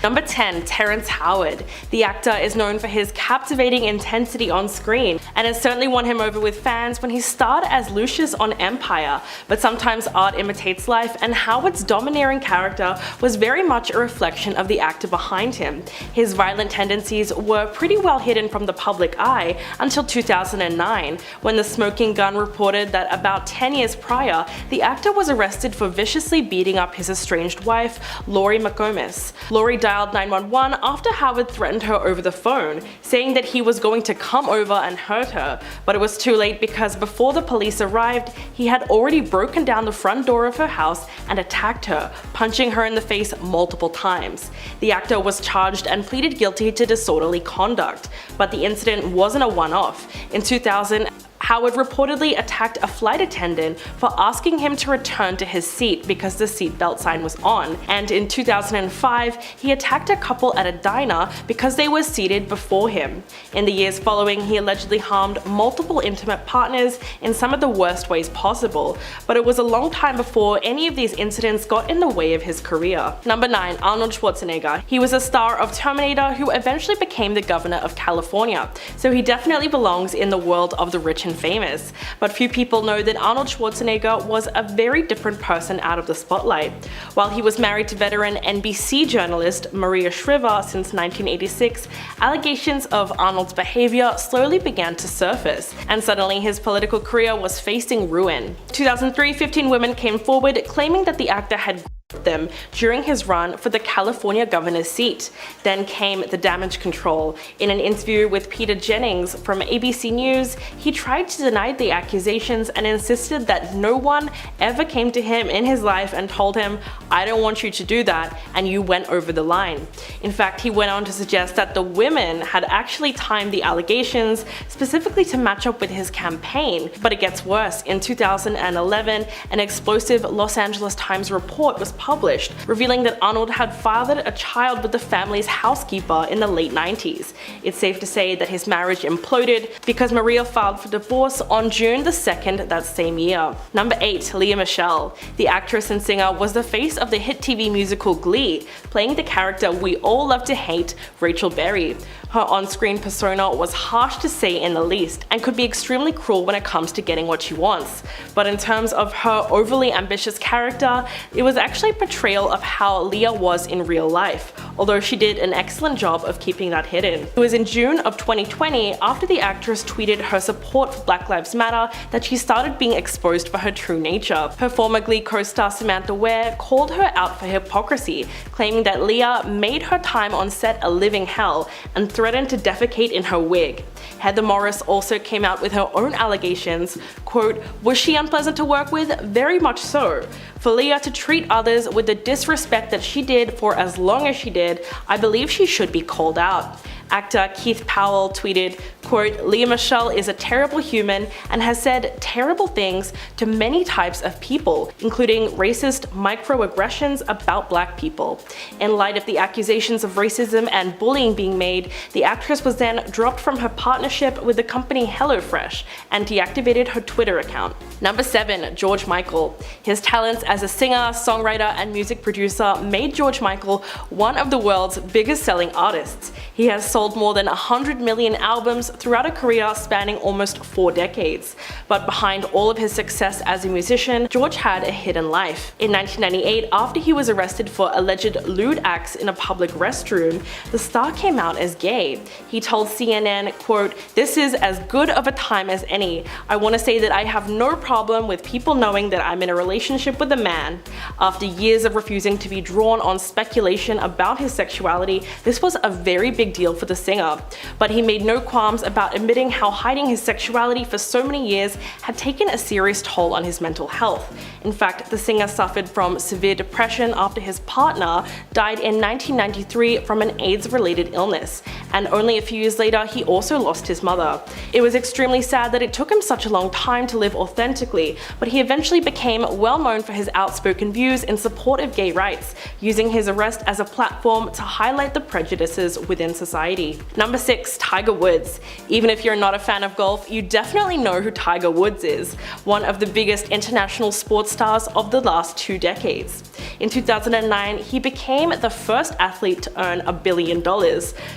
Number 10. Terrence Howard. The actor is known for his captivating intensity on screen, and has certainly won him over with fans when he starred as Lucius on Empire, but sometimes art imitates life, and Howard's domineering character was very much a reflection of the actor behind him. His violent tendencies were pretty well hidden from the public eye until 2009, when the Smoking Gun reported that about 10 years prior, the actor was arrested for viciously beating up his estranged wife, Lori McComas. Lori dialed 911 after Howard threatened her over the phone, saying that he was going to come over and hurt her, but it was too late because before the police arrived, he had already broken down the front door of her house and attacked her, punching her in the face multiple times. The actor was charged and pleaded guilty to disorderly conduct, but the incident wasn't a one-off. In 2000, Howard reportedly attacked a flight attendant for asking him to return to his seat because the seatbelt sign was on, and in 2005 he attacked a couple at a diner because they were seated before him. In the years following, he allegedly harmed multiple intimate partners in some of the worst ways possible, but it was a long time before any of these incidents got in the way of his career. Number 9. Arnold Schwarzenegger. He was a star of Terminator who eventually became the governor of California, so he definitely belongs in the world of the rich and famous. But few people know that Arnold Schwarzenegger was a very different person out of the spotlight. While he was married to veteran NBC journalist Maria Shriver since 1986, allegations of Arnold's behavior slowly began to surface, and suddenly his political career was facing ruin. In 2003, 15 women came forward claiming that the actor had them during his run for the California governor's seat. Then came the damage control. In an interview with Peter Jennings from ABC News, he tried to deny the accusations and insisted that no one ever came to him in his life and told him, "I don't want you to do that, and you went over the line." In fact, he went on to suggest that the women had actually timed the allegations specifically to match up with his campaign. But it gets worse. In 2011, an explosive Los Angeles Times report was published, revealing that Arnold had fathered a child with the family's housekeeper in the late 90s. It's safe to say that his marriage imploded because Maria filed for divorce on June the 2nd that same year. Number 8. Lea Michele. The actress and singer was the face of the hit TV musical Glee, playing the character we all love to hate, Rachel Berry. Her on-screen persona was harsh to say in the least, and could be extremely cruel when it comes to getting what she wants. But in terms of her overly ambitious character, it was actually a portrayal of how Lea was in real life, although she did an excellent job of keeping that hidden. It was in June of 2020, after the actress tweeted her support for Black Lives Matter, that she started being exposed for her true nature. Her former Glee co-star Samantha Ware called her out for hypocrisy, claiming that Lea made her time on set a living hell and threatened to defecate in her wig. Heather Morris also came out with her own allegations, quote, "Was she unpleasant to work with? Very much so. For Lea to treat others with the disrespect that she did for as long as she did, I believe she should be called out." Actor Keith Powell tweeted, quote, "Lea Michele is a terrible human and has said terrible things to many types of people, including racist microaggressions about black people." In light of the accusations of racism and bullying being made, the actress was then dropped from her partnership with the company HelloFresh and deactivated her Twitter account. Number 7. George Michael. His talents as a singer, songwriter, and music producer made George Michael one of the world's biggest selling artists. He has sold more than 100 million albums throughout a career spanning almost 4 decades. But behind all of his success as a musician, George had a hidden life. In 1998, after he was arrested for alleged lewd acts in a public restroom, the star came out as gay. He told CNN, quote, "This is as good of a time as any. I want to say that I have no problem with people knowing that I'm in a relationship with a man." After years of refusing to be drawn on speculation about his sexuality, this was a very big deal for the singer. But he made no qualms about admitting how hiding his sexuality for so many years had taken a serious toll on his mental health. In fact, the singer suffered from severe depression after his partner died in 1993 from an AIDS-related illness, and only a few years later he also lost his mother. It was extremely sad that it took him such a long time to live authentically, but he eventually became well known for his outspoken views in support of gay rights, using his arrest as a platform to highlight the prejudices within society. Number 6, Tiger Woods. Even if you're not a fan of golf, you definitely know who Tiger Woods is, one of the biggest international sports stars of the last 2 decades. In 2009, he became the first athlete to earn $1 billion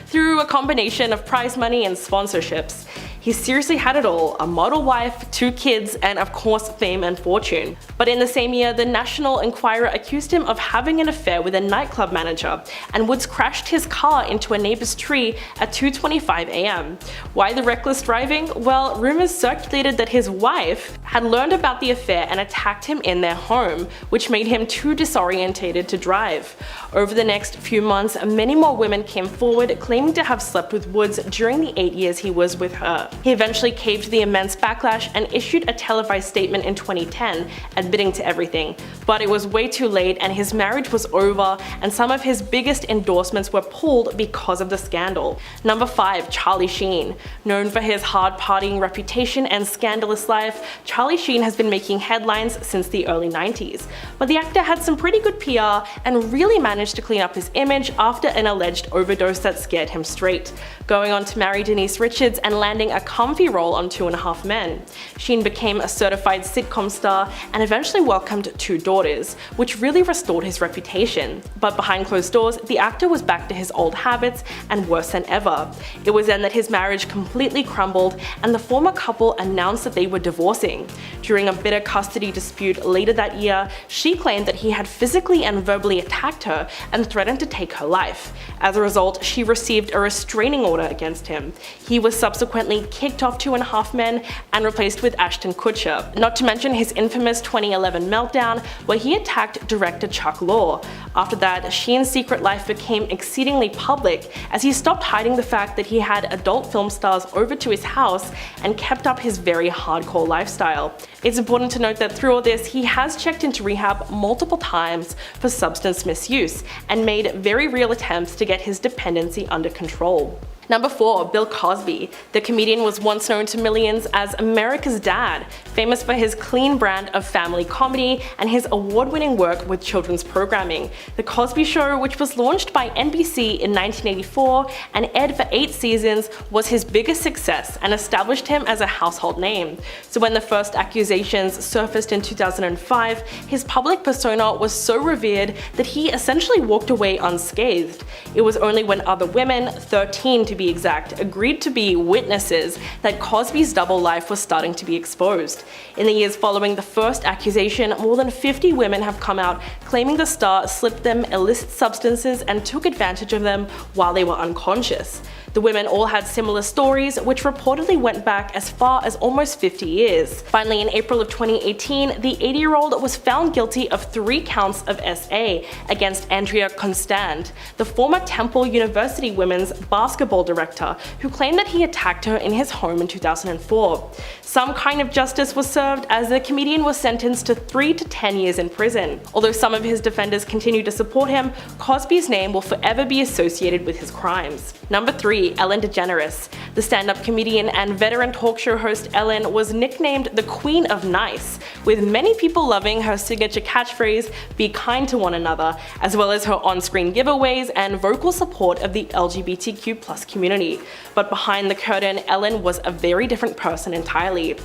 through a combination of prize money and sponsorships. He seriously had it all: a model wife, 2 kids, and of course fame and fortune. But in the same year, the National Enquirer accused him of having an affair with a nightclub manager, and Woods crashed his car into a neighbor's tree at 2:25 a.m. Why the reckless driving? Well, rumors circulated that his wife had learned about the affair and attacked him in their home, which made him too disorientated to drive. Over the next few months, many more women came forward claiming to have slept with Woods during the 8 years he was with her. He eventually caved to the immense backlash and issued a televised statement in 2010 admitting to everything. But it was way too late, and his marriage was over, and some of his biggest endorsements were pulled because of the scandal. Number 5, Charlie Sheen. Known for his hard partying reputation and scandalous life, Charlie Sheen has been making headlines since the early 90s. But the actor had some pretty good PR and really managed to clean up his image after an alleged overdose that scared him straight, going on to marry Denise Richards and landing a comfy role on 2.5 Men. Sheen became a certified sitcom star and eventually welcomed 2 daughters, which really restored his reputation. But behind closed doors, the actor was back to his old habits and worse than ever. It was then that his marriage completely crumbled and the former couple announced that they were divorcing. During a bitter custody dispute later that year, she claimed that he had physically and verbally attacked her and threatened to take her life. As a result, she received a restraining order against him. He was subsequently kicked off 2.5 Men and replaced with Ashton Kutcher, not to mention his infamous 2011 meltdown where he attacked director Chuck Lorre. After that, Sheen's secret life became exceedingly public as he stopped hiding the fact that he had adult film stars over to his house and kept up his very hardcore lifestyle. It's important to note that through all this, he has checked into rehab multiple times for substance misuse and made very real attempts to get his dependency under control. Number 4, Bill Cosby. The comedian was once known to millions as America's Dad, famous for his clean brand of family comedy and his award-winning work with children's programming. The Cosby Show, which was launched by NBC in 1984 and aired for 8 seasons, was his biggest success and established him as a household name. So when the first accusations surfaced in 2005, his public persona was so revered that he essentially walked away unscathed. It was only when other women, 13 to be exact, agreed to be witnesses that Cosby's double life was starting to be exposed. In the years following the first accusation, more than 50 women have come out claiming the star slipped them illicit substances and took advantage of them while they were unconscious. The women all had similar stories, which reportedly went back as far as almost 50 years. Finally, in April of 2018, the 80-year-old was found guilty of 3 counts of SA against Andrea Constand, the former Temple University women's basketball director, who claimed that he attacked her in his home in 2004. Some kind of justice was served as the comedian was sentenced to 3 to 10 years in prison. Although some of his defenders continue to support him, Cosby's name will forever be associated with his crimes. Number 3, Ellen DeGeneres. The stand-up comedian and veteran talk show host Ellen was nicknamed the Queen of Nice, with many people loving her signature catchphrase, "Be kind to one another," as well as her on-screen giveaways and vocal support of the LGBTQ+ community. But behind the curtain, Ellen was a very different person entirely.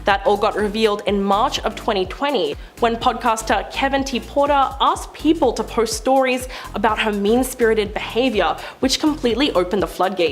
That all got revealed in March of 2020, when podcaster Kevin T. Porter asked people to post stories about her mean-spirited behavior, which completely opened the floodgates.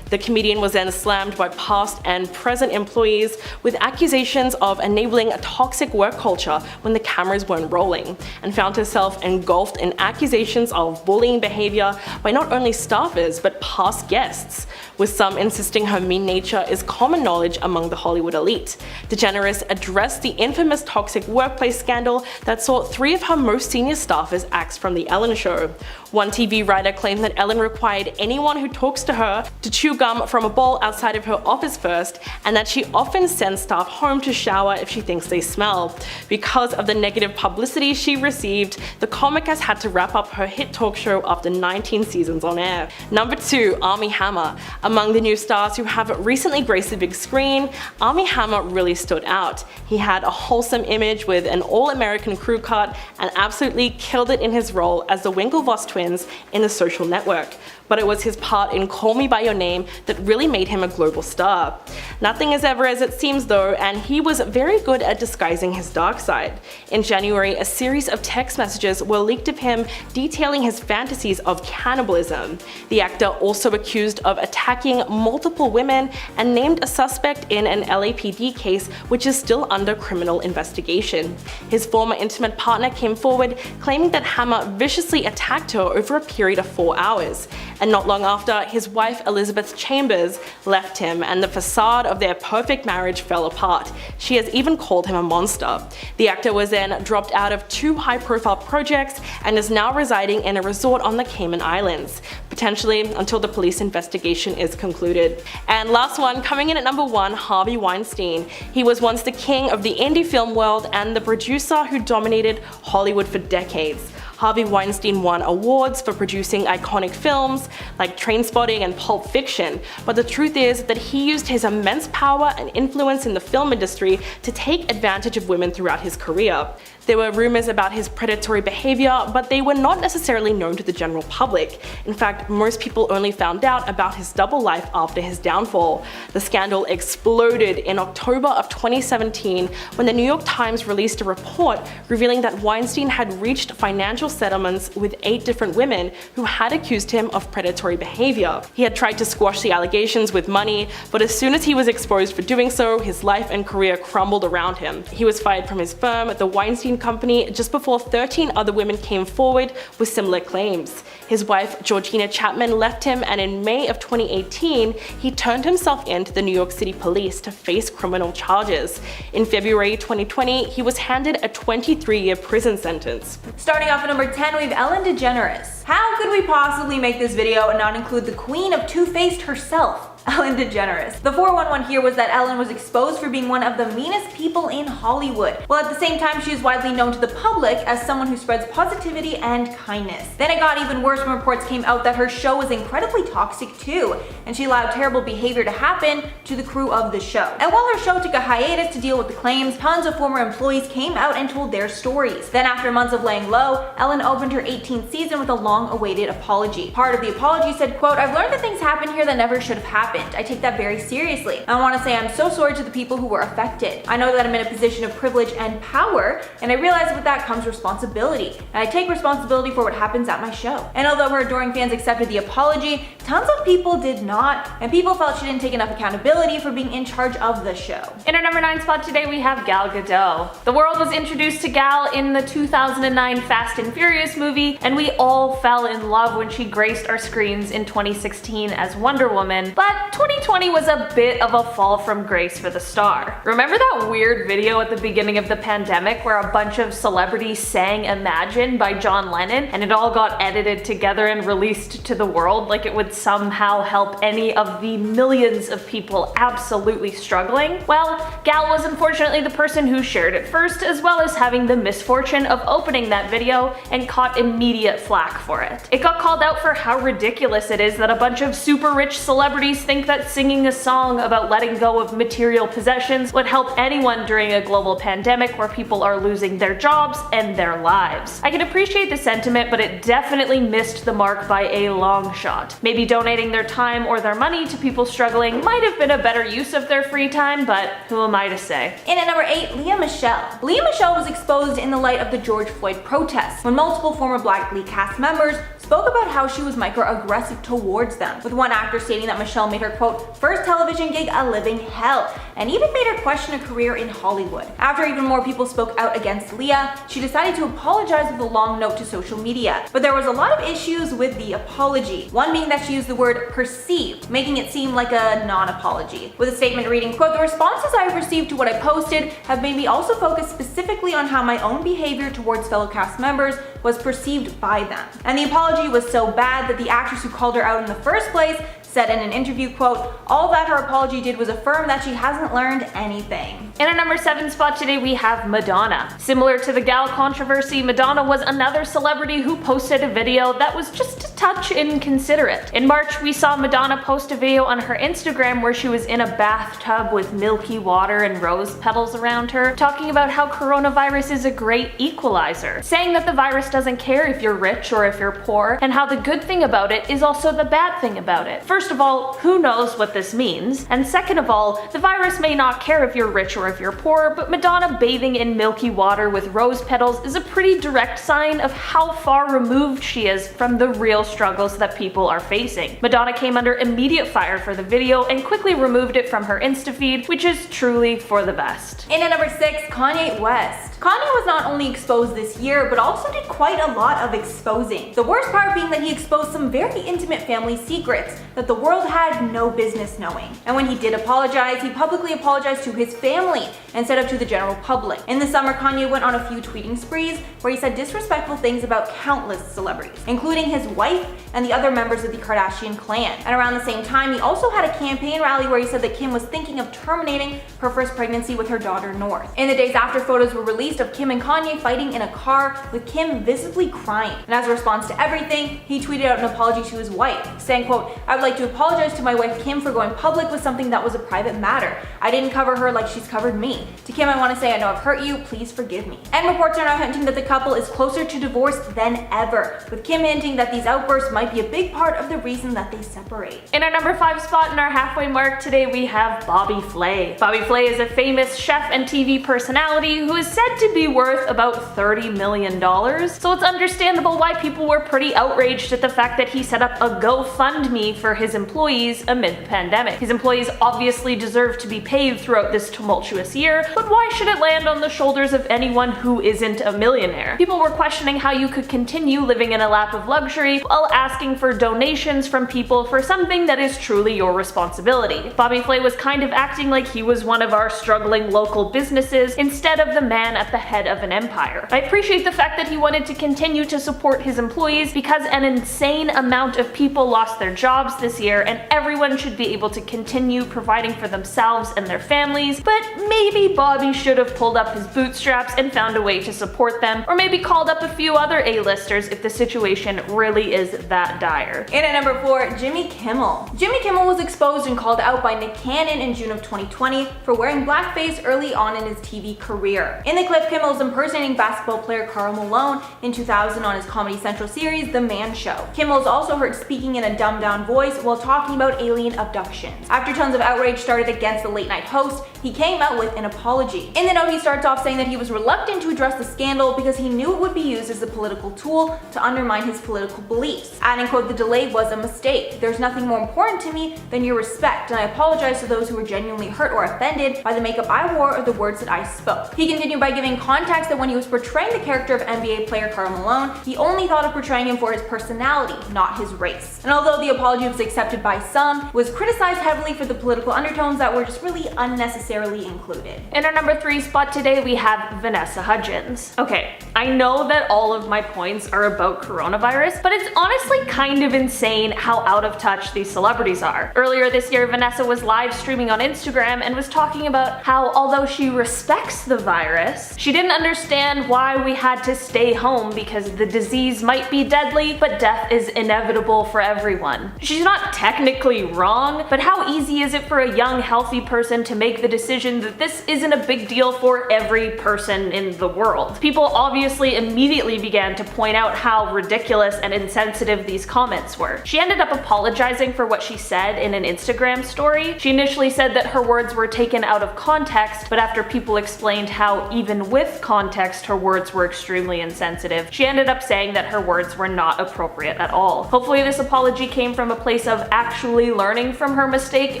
The comedian was then slammed by past and present employees with accusations of enabling a toxic work culture when the cameras weren't rolling, and found herself engulfed in accusations of bullying behavior by not only staffers but past guests, with some insisting her mean nature is common knowledge among the Hollywood elite. DeGeneres addressed the infamous toxic workplace scandal that saw 3 of her most senior staffers axed from The Ellen Show. One TV writer claimed that Ellen required anyone who talks to her to chew gum from a bowl outside of her office first, and that she often sends staff home to shower if she thinks they smell. Because of the negative publicity she received, the comic has had to wrap up her hit talk show after 19 seasons on air. Number 2, Armie Hammer. Among the new stars who have recently graced the big screen, Armie Hammer really stood out. He had a wholesome image with an all-American crew cut and absolutely killed it in his role as the Winklevoss twins in The Social Network. But it was his part in Call Me By Your Name that really made him a global star. Nothing is ever as it seems though, and he was very good at disguising his dark side. In January, a series of text messages were leaked of him detailing his fantasies of cannibalism. The actor also accused of attacking multiple women and named a suspect in an LAPD case which is still under criminal investigation. His former intimate partner came forward claiming that Hammer viciously attacked her over a period of 4 hours. And not long after, his wife Elizabeth Chambers left him and the facade of their perfect marriage fell apart. She has even called him a monster. The actor was then dropped out of 2 high-profile projects and is now residing in a resort on the Cayman Islands, potentially until the police investigation is concluded. And last one, coming in at number 1, Harvey Weinstein. He was once the king of the indie film world and the producer who dominated Hollywood for decades. Harvey Weinstein won awards for producing iconic films like Trainspotting and Pulp Fiction, but the truth is that he used his immense power and influence in the film industry to take advantage of women throughout his career. There were rumors about his predatory behavior, but they were not necessarily known to the general public. In fact, most people only found out about his double life after his downfall. The scandal exploded in October of 2017 when the New York Times released a report revealing that Weinstein had reached financial settlements with 8 different women who had accused him of predatory behavior. He had tried to squash the allegations with money, but as soon as he was exposed for doing so, his life and career crumbled around him. He was fired from his firm, the Weinstein Company, just before 13 other women came forward with similar claims. His wife, Georgina Chapman, left him, and in May of 2018, he turned himself in to the New York City police to face criminal charges. In February 2020, he was handed a 23-year prison sentence. Starting off at number 10, we have Ellen DeGeneres. How could we possibly make this video and not include the queen of two-faced herself? Ellen DeGeneres. The 411 here was that Ellen was exposed for being one of the meanest people in Hollywood, while at the same time she is widely known to the public as someone who spreads positivity and kindness. Then it got even worse when reports came out that her show was incredibly toxic too, and she allowed terrible behavior to happen to the crew of the show. And while her show took a hiatus to deal with the claims, tons of former employees came out and told their stories. Then after months of laying low, Ellen opened her 18th season with a long-awaited apology. Part of the apology said, quote, "I've learned that things happen here that never should have happened. I take that very seriously. I want to say I'm so sorry to the people who were affected. I know that I'm in a position of privilege and power, and I realize with that comes responsibility. And I take responsibility for what happens at my show." And although her adoring fans accepted the apology, tons of people did not, and people felt she didn't take enough accountability for being in charge of the show. In our number 9 spot today, we have Gal Gadot. The world was introduced to Gal in the 2009 Fast and Furious movie, and we all fell in love when she graced our screens in 2016 as Wonder Woman, but 2020 was a bit of a fall from grace for the star. Remember that weird video at the beginning of the pandemic where a bunch of celebrities sang Imagine by John Lennon, and it all got edited together and released to the world like it would somehow help any of the millions of people absolutely struggling? Well, Gal was unfortunately the person who shared it first, as well as having the misfortune of opening that video and caught immediate flack for it. It got called out for how ridiculous it is that a bunch of super rich celebrities think that singing a song about letting go of material possessions would help anyone during a global pandemic where people are losing their jobs and their lives. I can appreciate the sentiment, but it definitely missed the mark by a long shot. Maybe donating their time or their money to people struggling might have been a better use of their free time, but who am I to say? In at number 8, Lea Michele. Lea Michele was exposed in the light of the George Floyd protests, when multiple former Black Glee cast members spoke about how she was microaggressive towards them, with one actor stating that Michelle made her, quote, "first television gig a living hell," and even made her question a career in Hollywood. After even more people spoke out against Lea, she decided to apologize with a long note to social media. But there was a lot of issues with the apology, one being that she used the word perceived, making it seem like a non-apology, with a statement reading, quote, "the responses I have received to what I posted have made me also focus specifically on how my own behavior towards fellow cast members was perceived by them." And the apology was so bad that the actress who called her out in the first place said in an interview, quote, "all that her apology did was affirm that she hasn't learned anything." In our number 7 spot today, we have Madonna. Similar to the Gal controversy, Madonna was another celebrity who posted a video that was just touch inconsiderate. In March, we saw Madonna post a video on her Instagram where she was in a bathtub with milky water and rose petals around her, talking about how coronavirus is a great equalizer, saying that the virus doesn't care if you're rich or if you're poor, and how the good thing about it is also the bad thing about it. First of all, who knows what this means? And second of all, the virus may not care if you're rich or if you're poor, but Madonna bathing in milky water with rose petals is a pretty direct sign of how far removed she is from the real struggles that people are facing. Madonna came under immediate fire for the video and quickly removed it from her Insta feed, which is truly for the best. In at number 6, Kanye West. Kanye was not only exposed this year, but also did quite a lot of exposing. The worst part being that he exposed some very intimate family secrets that the world had no business knowing. And when he did apologize, he publicly apologized to his family instead of to the general public. In the summer, Kanye went on a few tweeting sprees where he said disrespectful things about countless celebrities, including his wife and the other members of the Kardashian clan. And around the same time, he also had a campaign rally where he said that Kim was thinking of terminating her first pregnancy with her daughter North. In the days after, photos were released of Kim and Kanye fighting in a car, with Kim visibly crying. And as a response to everything, he tweeted out an apology to his wife, saying, quote, "I would like to apologize to my wife Kim for going public with something that was a private matter. I didn't cover her like she's covered me. To Kim, I want to say I know I've hurt you, please forgive me." And reports are now hinting that the couple is closer to divorce than ever, with Kim hinting that these outbursts might be a big part of the reason that they separate. In our number 5 spot in our halfway mark today, we have Bobby Flay. Bobby Flay is a famous chef and TV personality who is said to be worth about $30 million, so it's understandable why people were pretty outraged at the fact that he set up a GoFundMe for his employees amid the pandemic. His employees obviously deserve to be paid throughout this tumultuous year, but why should it land on the shoulders of anyone who isn't a millionaire? People were questioning how you could continue living in a lap of luxury while asking for donations from people for something that is truly your responsibility. Bobby Flay was kind of acting like he was one of our struggling local businesses instead of the man at the head of an empire. I appreciate the fact that he wanted to continue to support his employees because an insane amount of people lost their jobs this year and everyone should be able to continue providing for themselves and their families, but maybe Bobby should have pulled up his bootstraps and found a way to support them, or maybe called up a few other A-listers if the situation really is that dire. In at number 4, Jimmy Kimmel. Jimmy Kimmel was exposed and called out by Nick Cannon in June of 2020 for wearing blackface early on in his TV career. In the clip, Kimmel is impersonating basketball player Karl Malone in 2000 on his Comedy Central series The Man Show. Kimmel is also heard speaking in a dumbed-down voice while talking about alien abductions. After tons of outrage started against the late-night host, he came out with an apology. In the note, he starts off saying that he was reluctant to address the scandal because he knew it would be used as a political tool to undermine his political beliefs. Adding, quote, "The delay was a mistake. There's nothing more important to me than your respect, and I apologize to those who were genuinely hurt or offended by the makeup I wore or the words that I spoke." He continued by giving context that when he was portraying the character of NBA player Karl Malone, he only thought of portraying him for his personality, not his race. And although the apology was accepted by some, it was criticized heavily for the political undertones that were just really unnecessarily included. In our number 3 spot today, we have Vanessa Hudgens. Okay, I know that all of my points are about coronavirus, but it's honestly kind of insane how out of touch these celebrities are. Earlier this year, Vanessa was live streaming on Instagram and was talking about how although she respects the virus, she didn't understand why we had to stay home because the disease might be deadly, but death is inevitable for everyone. She's not technically wrong, but how easy is it for a young, healthy person to make the decision that this isn't a big deal for every person in the world? People obviously immediately began to point out how ridiculous and insensitive these comments were. She ended up apologizing for what she said in an Instagram story. She initially said that her words were taken out of context, but after people explained how even with context her words were extremely insensitive, she ended up saying that her words were not appropriate at all. Hopefully this apology came from a place of actually learning from her mistake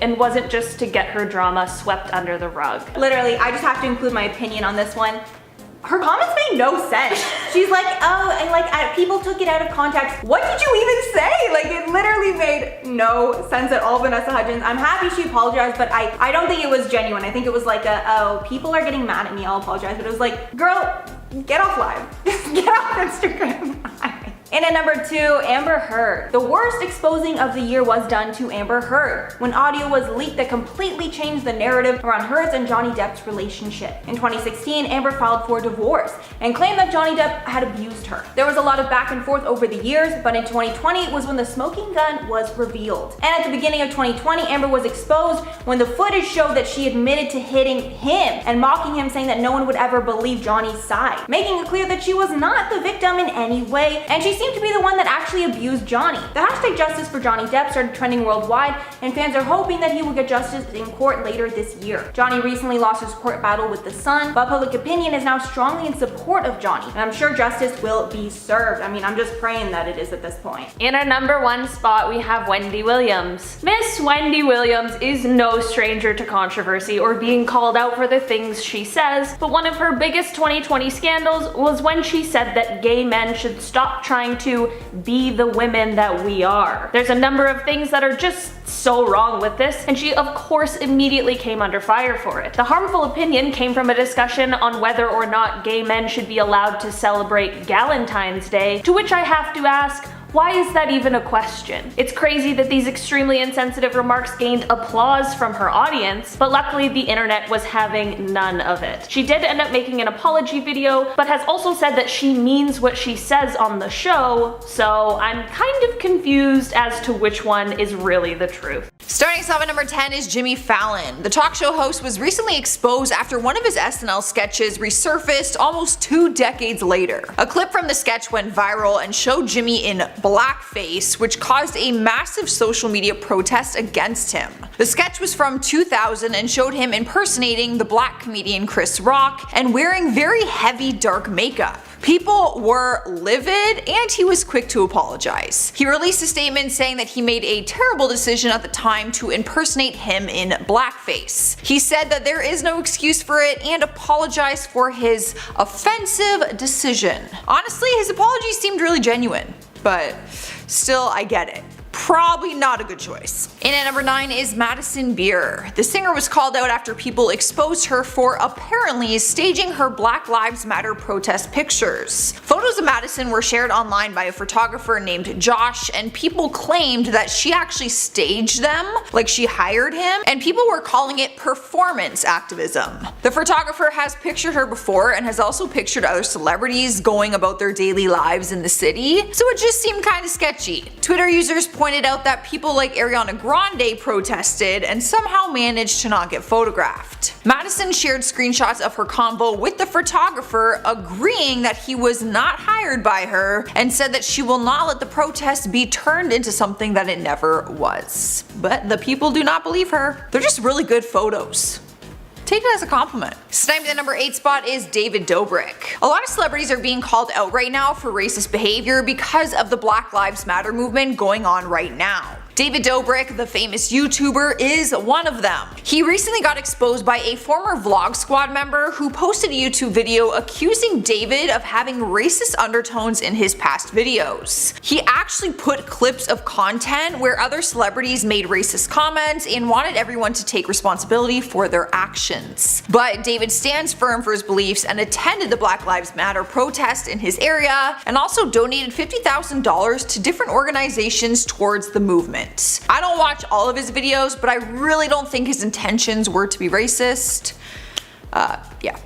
and wasn't just to get her drama swept under the rug. Literally, I just have to include my opinion on this one. Her comments made no sense. She's like, oh, and like people took it out of context. What did you even say? Like, it literally made no sense at all, Vanessa Hudgens. I'm happy she apologized, but I don't think it was genuine. I think it was like oh, people are getting mad at me, I'll apologize. But it was like, girl, get off live. Get off Instagram. And at number 2, Amber Heard. The worst exposing of the year was done to Amber Heard when audio was leaked that completely changed the narrative around hers and Johnny Depp's relationship. In 2016, Amber filed for divorce and claimed that Johnny Depp had abused her. There was a lot of back and forth over the years, but in 2020 was when the smoking gun was revealed. And at the beginning of 2020, Amber was exposed when the footage showed that she admitted to hitting him and mocking him, saying that no one would ever believe Johnny's side, making it clear that she was not the victim in any way, and she seemed to be the one that actually abused Johnny. The hashtag Justice for Johnny Depp started trending worldwide, and fans are hoping that he will get justice in court later this year. Johnny recently lost his court battle with The Sun, but public opinion is now strongly in support of Johnny, and I'm sure justice will be served. I mean, I'm just praying that it is at this point. In our number 1 spot, we have Wendy Williams. Miss Wendy Williams is no stranger to controversy or being called out for the things she says, but one of her biggest 2020 scandals was when she said that gay men should stop trying to be the women that we are. There's a number of things that are just so wrong with this, and she of course immediately came under fire for it. The harmful opinion came from a discussion on whether or not gay men should be allowed to celebrate Galentine's Day, to which I have to ask, why is that even a question? It's crazy that these extremely insensitive remarks gained applause from her audience, but luckily the internet was having none of it. She did end up making an apology video, but has also said that she means what she says on the show, so I'm kind of confused as to which one is really the truth. Starting us off at number 10 is Jimmy Fallon. The talk show host was recently exposed after one of his SNL sketches resurfaced almost 2 decades later. A clip from the sketch went viral and showed Jimmy in blackface, which caused a massive social media protest against him. The sketch was from 2000 and showed him impersonating the black comedian Chris Rock and wearing very heavy dark makeup. People were livid, and he was quick to apologize. He released a statement saying that he made a terrible decision at the time to impersonate him in blackface. He said that there is no excuse for it and apologized for his offensive decision. Honestly, his apology seemed really genuine, but still, I get it. Probably not a good choice. In at number 9 is Madison Beer. The singer was called out after people exposed her for apparently staging her Black Lives Matter protest pictures. Photos of Madison were shared online by a photographer named Josh, and people claimed that she actually staged them, like she hired him, and people were calling it performance activism. The photographer has pictured her before and has also pictured other celebrities going about their daily lives in the city, so it just seemed kind of sketchy. Twitter users pointed out that people like Ariana Grande protested and somehow managed to not get photographed. Madison shared screenshots of her convo with the photographer, agreeing that he was not hired by her, and said that she will not let the protest be turned into something that it never was. But the people do not believe her. They're just really good photos. Take it as a compliment. Sniped at the number 8 spot is David Dobrik. A lot of celebrities are being called out right now for racist behavior because of the Black Lives Matter movement going on right now. David Dobrik, the famous YouTuber, is one of them. He recently got exposed by a former Vlog Squad member who posted a YouTube video accusing David of having racist undertones in his past videos. He actually put clips of content where other celebrities made racist comments and wanted everyone to take responsibility for their actions. But David stands firm for his beliefs and attended the Black Lives Matter protest in his area, and also donated $50,000 to different organizations towards the movement. I don't watch all of his videos, but I really don't think his intentions were to be racist. Yeah.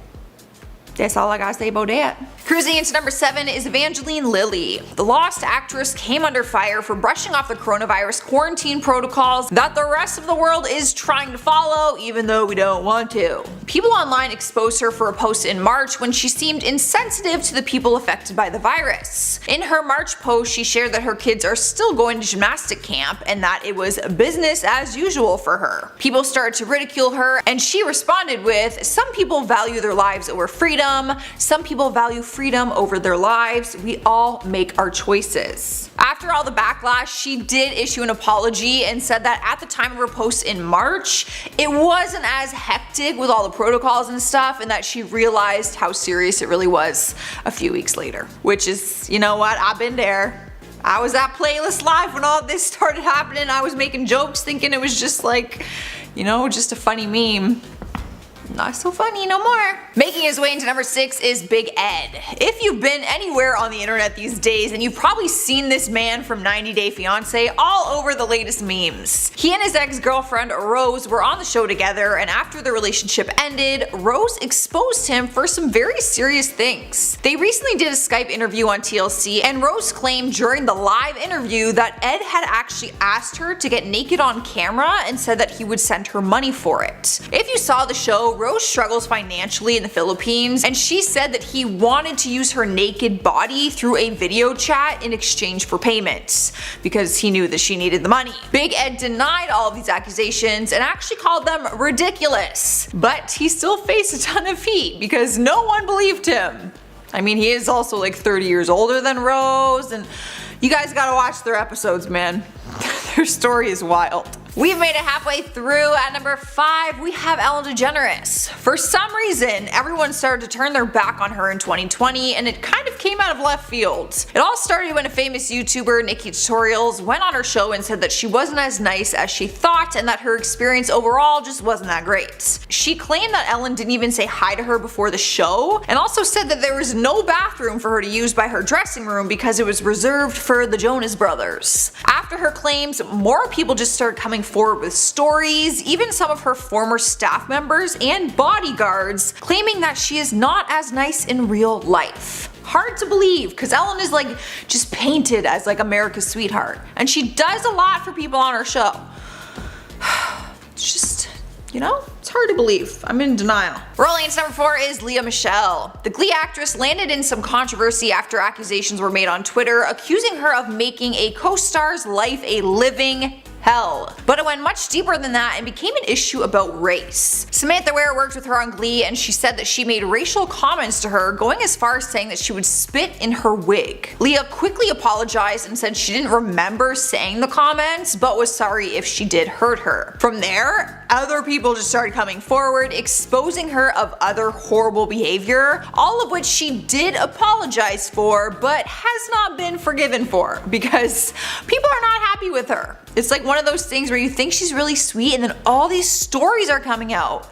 That's all I gotta say about that. Cruising into number 7 is Evangeline Lilly. The Lost actress came under fire for brushing off the coronavirus quarantine protocols that the rest of the world is trying to follow, even though we don't want to. People online exposed her for a post in March when she seemed insensitive to the people affected by the virus. In her March post, she shared that her kids are still going to gymnastic camp and that it was business as usual for her. People started to ridicule her, and she responded with, "Some people value their lives over freedom. Some people value freedom over their lives. We all make our choices." After all the backlash, she did issue an apology and said that at the time of her post in March, it wasn't as hectic with all the protocols and stuff, and that she realized how serious it really was a few weeks later. Which is, you know what, I've been there. I was at Playlist Live when all this started happening. I was making jokes thinking it was just like, you know, just a funny meme. Not so funny no more. Making his way into number 6 is Big Ed. If you've been anywhere on the internet these days, then you've probably seen this man from 90 Day Fiancé all over the latest memes. He and his ex-girlfriend Rose were on the show together, and after the relationship ended, Rose exposed him for some very serious things. They recently did a Skype interview on TLC, and Rose claimed during the live interview that Ed had actually asked her to get naked on camera and said that he would send her money for it. If you saw the show, Rose struggles financially in the Philippines, and she said that he wanted to use her naked body through a video chat in exchange for payments, because he knew that she needed the money. Big Ed denied all of these accusations and actually called them ridiculous, but he still faced a ton of heat because no one believed him. I mean, he is also like 30 years older than Rose, and you guys gotta watch their episodes, man. Their story is wild. We've made it halfway through. At number 5, we have Ellen DeGeneres. For some reason, everyone started to turn their back on her in 2020, and it kind of came out of left field. It all started when a famous YouTuber, Nikki Tutorials, went on her show and said that she wasn't as nice as she thought and that her experience overall just wasn't that great. She claimed that Ellen didn't even say hi to her before the show, and also said that there was no bathroom for her to use by her dressing room because it was reserved for the Jonas Brothers. After her claims, more people just started coming forward with stories, even some of her former staff members and bodyguards claiming that she is not as nice in real life. Hard to believe, because Ellen is like just painted as like America's sweetheart, and she does a lot for people on her show. It's just, you know, it's hard to believe. I'm in denial. Rolling into number 4 is Lea Michele. The Glee actress landed in some controversy after accusations were made on Twitter accusing her of making a co-star's life a living hell. But it went much deeper than that and became an issue about race. Samantha Ware worked with her on Glee, and she said that she made racial comments to her, going as far as saying that she would spit in her wig. Lea quickly apologized and said she didn't remember saying the comments, but was sorry if she did hurt her. From there, other people just started coming forward, exposing her of other horrible behavior, all of which she did apologize for, but has not been forgiven for, because people are not happy with her. It's like one of those things where you think she's really sweet and then all these stories are coming out.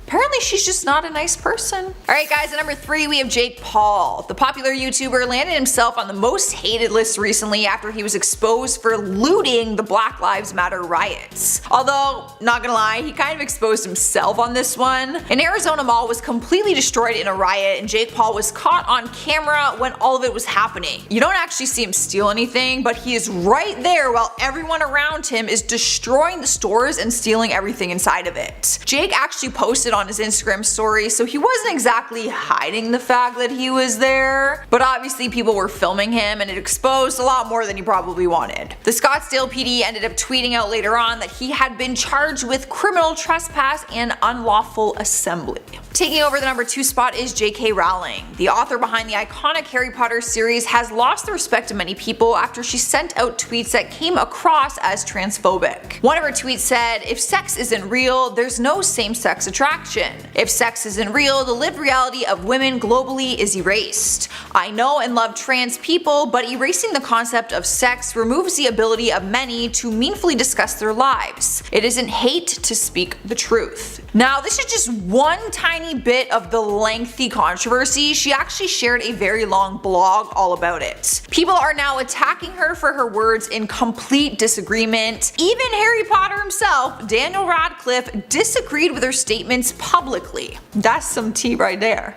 Apparently she's just not a nice person. Alright guys, at number 3 we have Jake Paul. The popular YouTuber landed himself on the most hated list recently after he was exposed for looting the Black Lives Matter riots. Although, not gonna lie, he kind of exposed himself on this one. An Arizona mall was completely destroyed in a riot, and Jake Paul was caught on camera when all of it was happening. You don't actually see him steal anything, but he is right there while everyone around him is destroying the stores and stealing everything inside of it. Jake actually posted on his Instagram story, so he wasn't exactly hiding the fact that he was there, but obviously people were filming him and it exposed a lot more than he probably wanted. The Scottsdale PD ended up tweeting out later on that he had been charged with criminal trespass and unlawful assembly. Taking over the number 2 spot is J.K. Rowling. The author behind the iconic Harry Potter series has lost the respect of many people after she sent out tweets that came across as transphobic. One of her tweets said, "If sex isn't real, there's no same-sex attraction. If sex isn't real, the lived reality of women globally is erased. I know and love trans people, but erasing the concept of sex removes the ability of many to meaningfully discuss their lives. It isn't hate to speak the truth." Now, this is just one tiny bit of the lengthy controversy. She actually shared a very long blog all about it. People are now attacking her for her words in complete disagreement. Even Harry Potter himself, Daniel Radcliffe, disagreed with her statements publicly. That's some tea right there.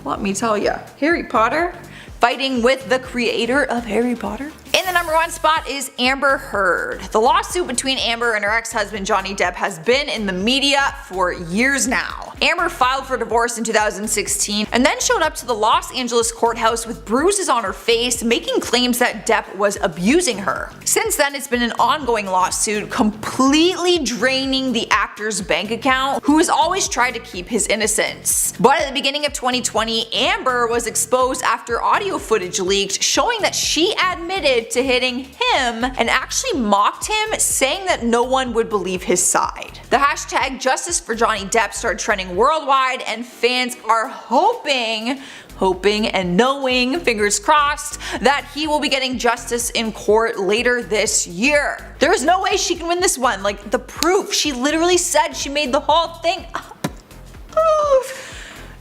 Let me tell ya. Harry Potter fighting with the creator of Harry Potter. In the number 1 spot is Amber Heard. The lawsuit between Amber and her ex-husband Johnny Depp has been in the media for years now. Amber filed for divorce in 2016 and then showed up to the Los Angeles courthouse with bruises on her face, making claims that Depp was abusing her. Since then, it's been an ongoing lawsuit, completely draining the actor's bank account, who has always tried to keep his innocence. But at the beginning of 2020, Amber was exposed after audio footage leaked showing that she admitted to hitting him and actually mocked him, saying that no one would believe his side. The hashtag Justice for Johnny Depp started trending worldwide, and fans are hoping and knowing, fingers crossed, that he will be getting justice in court later this year. There is no way she can win this one. Like, the proof, she literally said she made the whole thing up.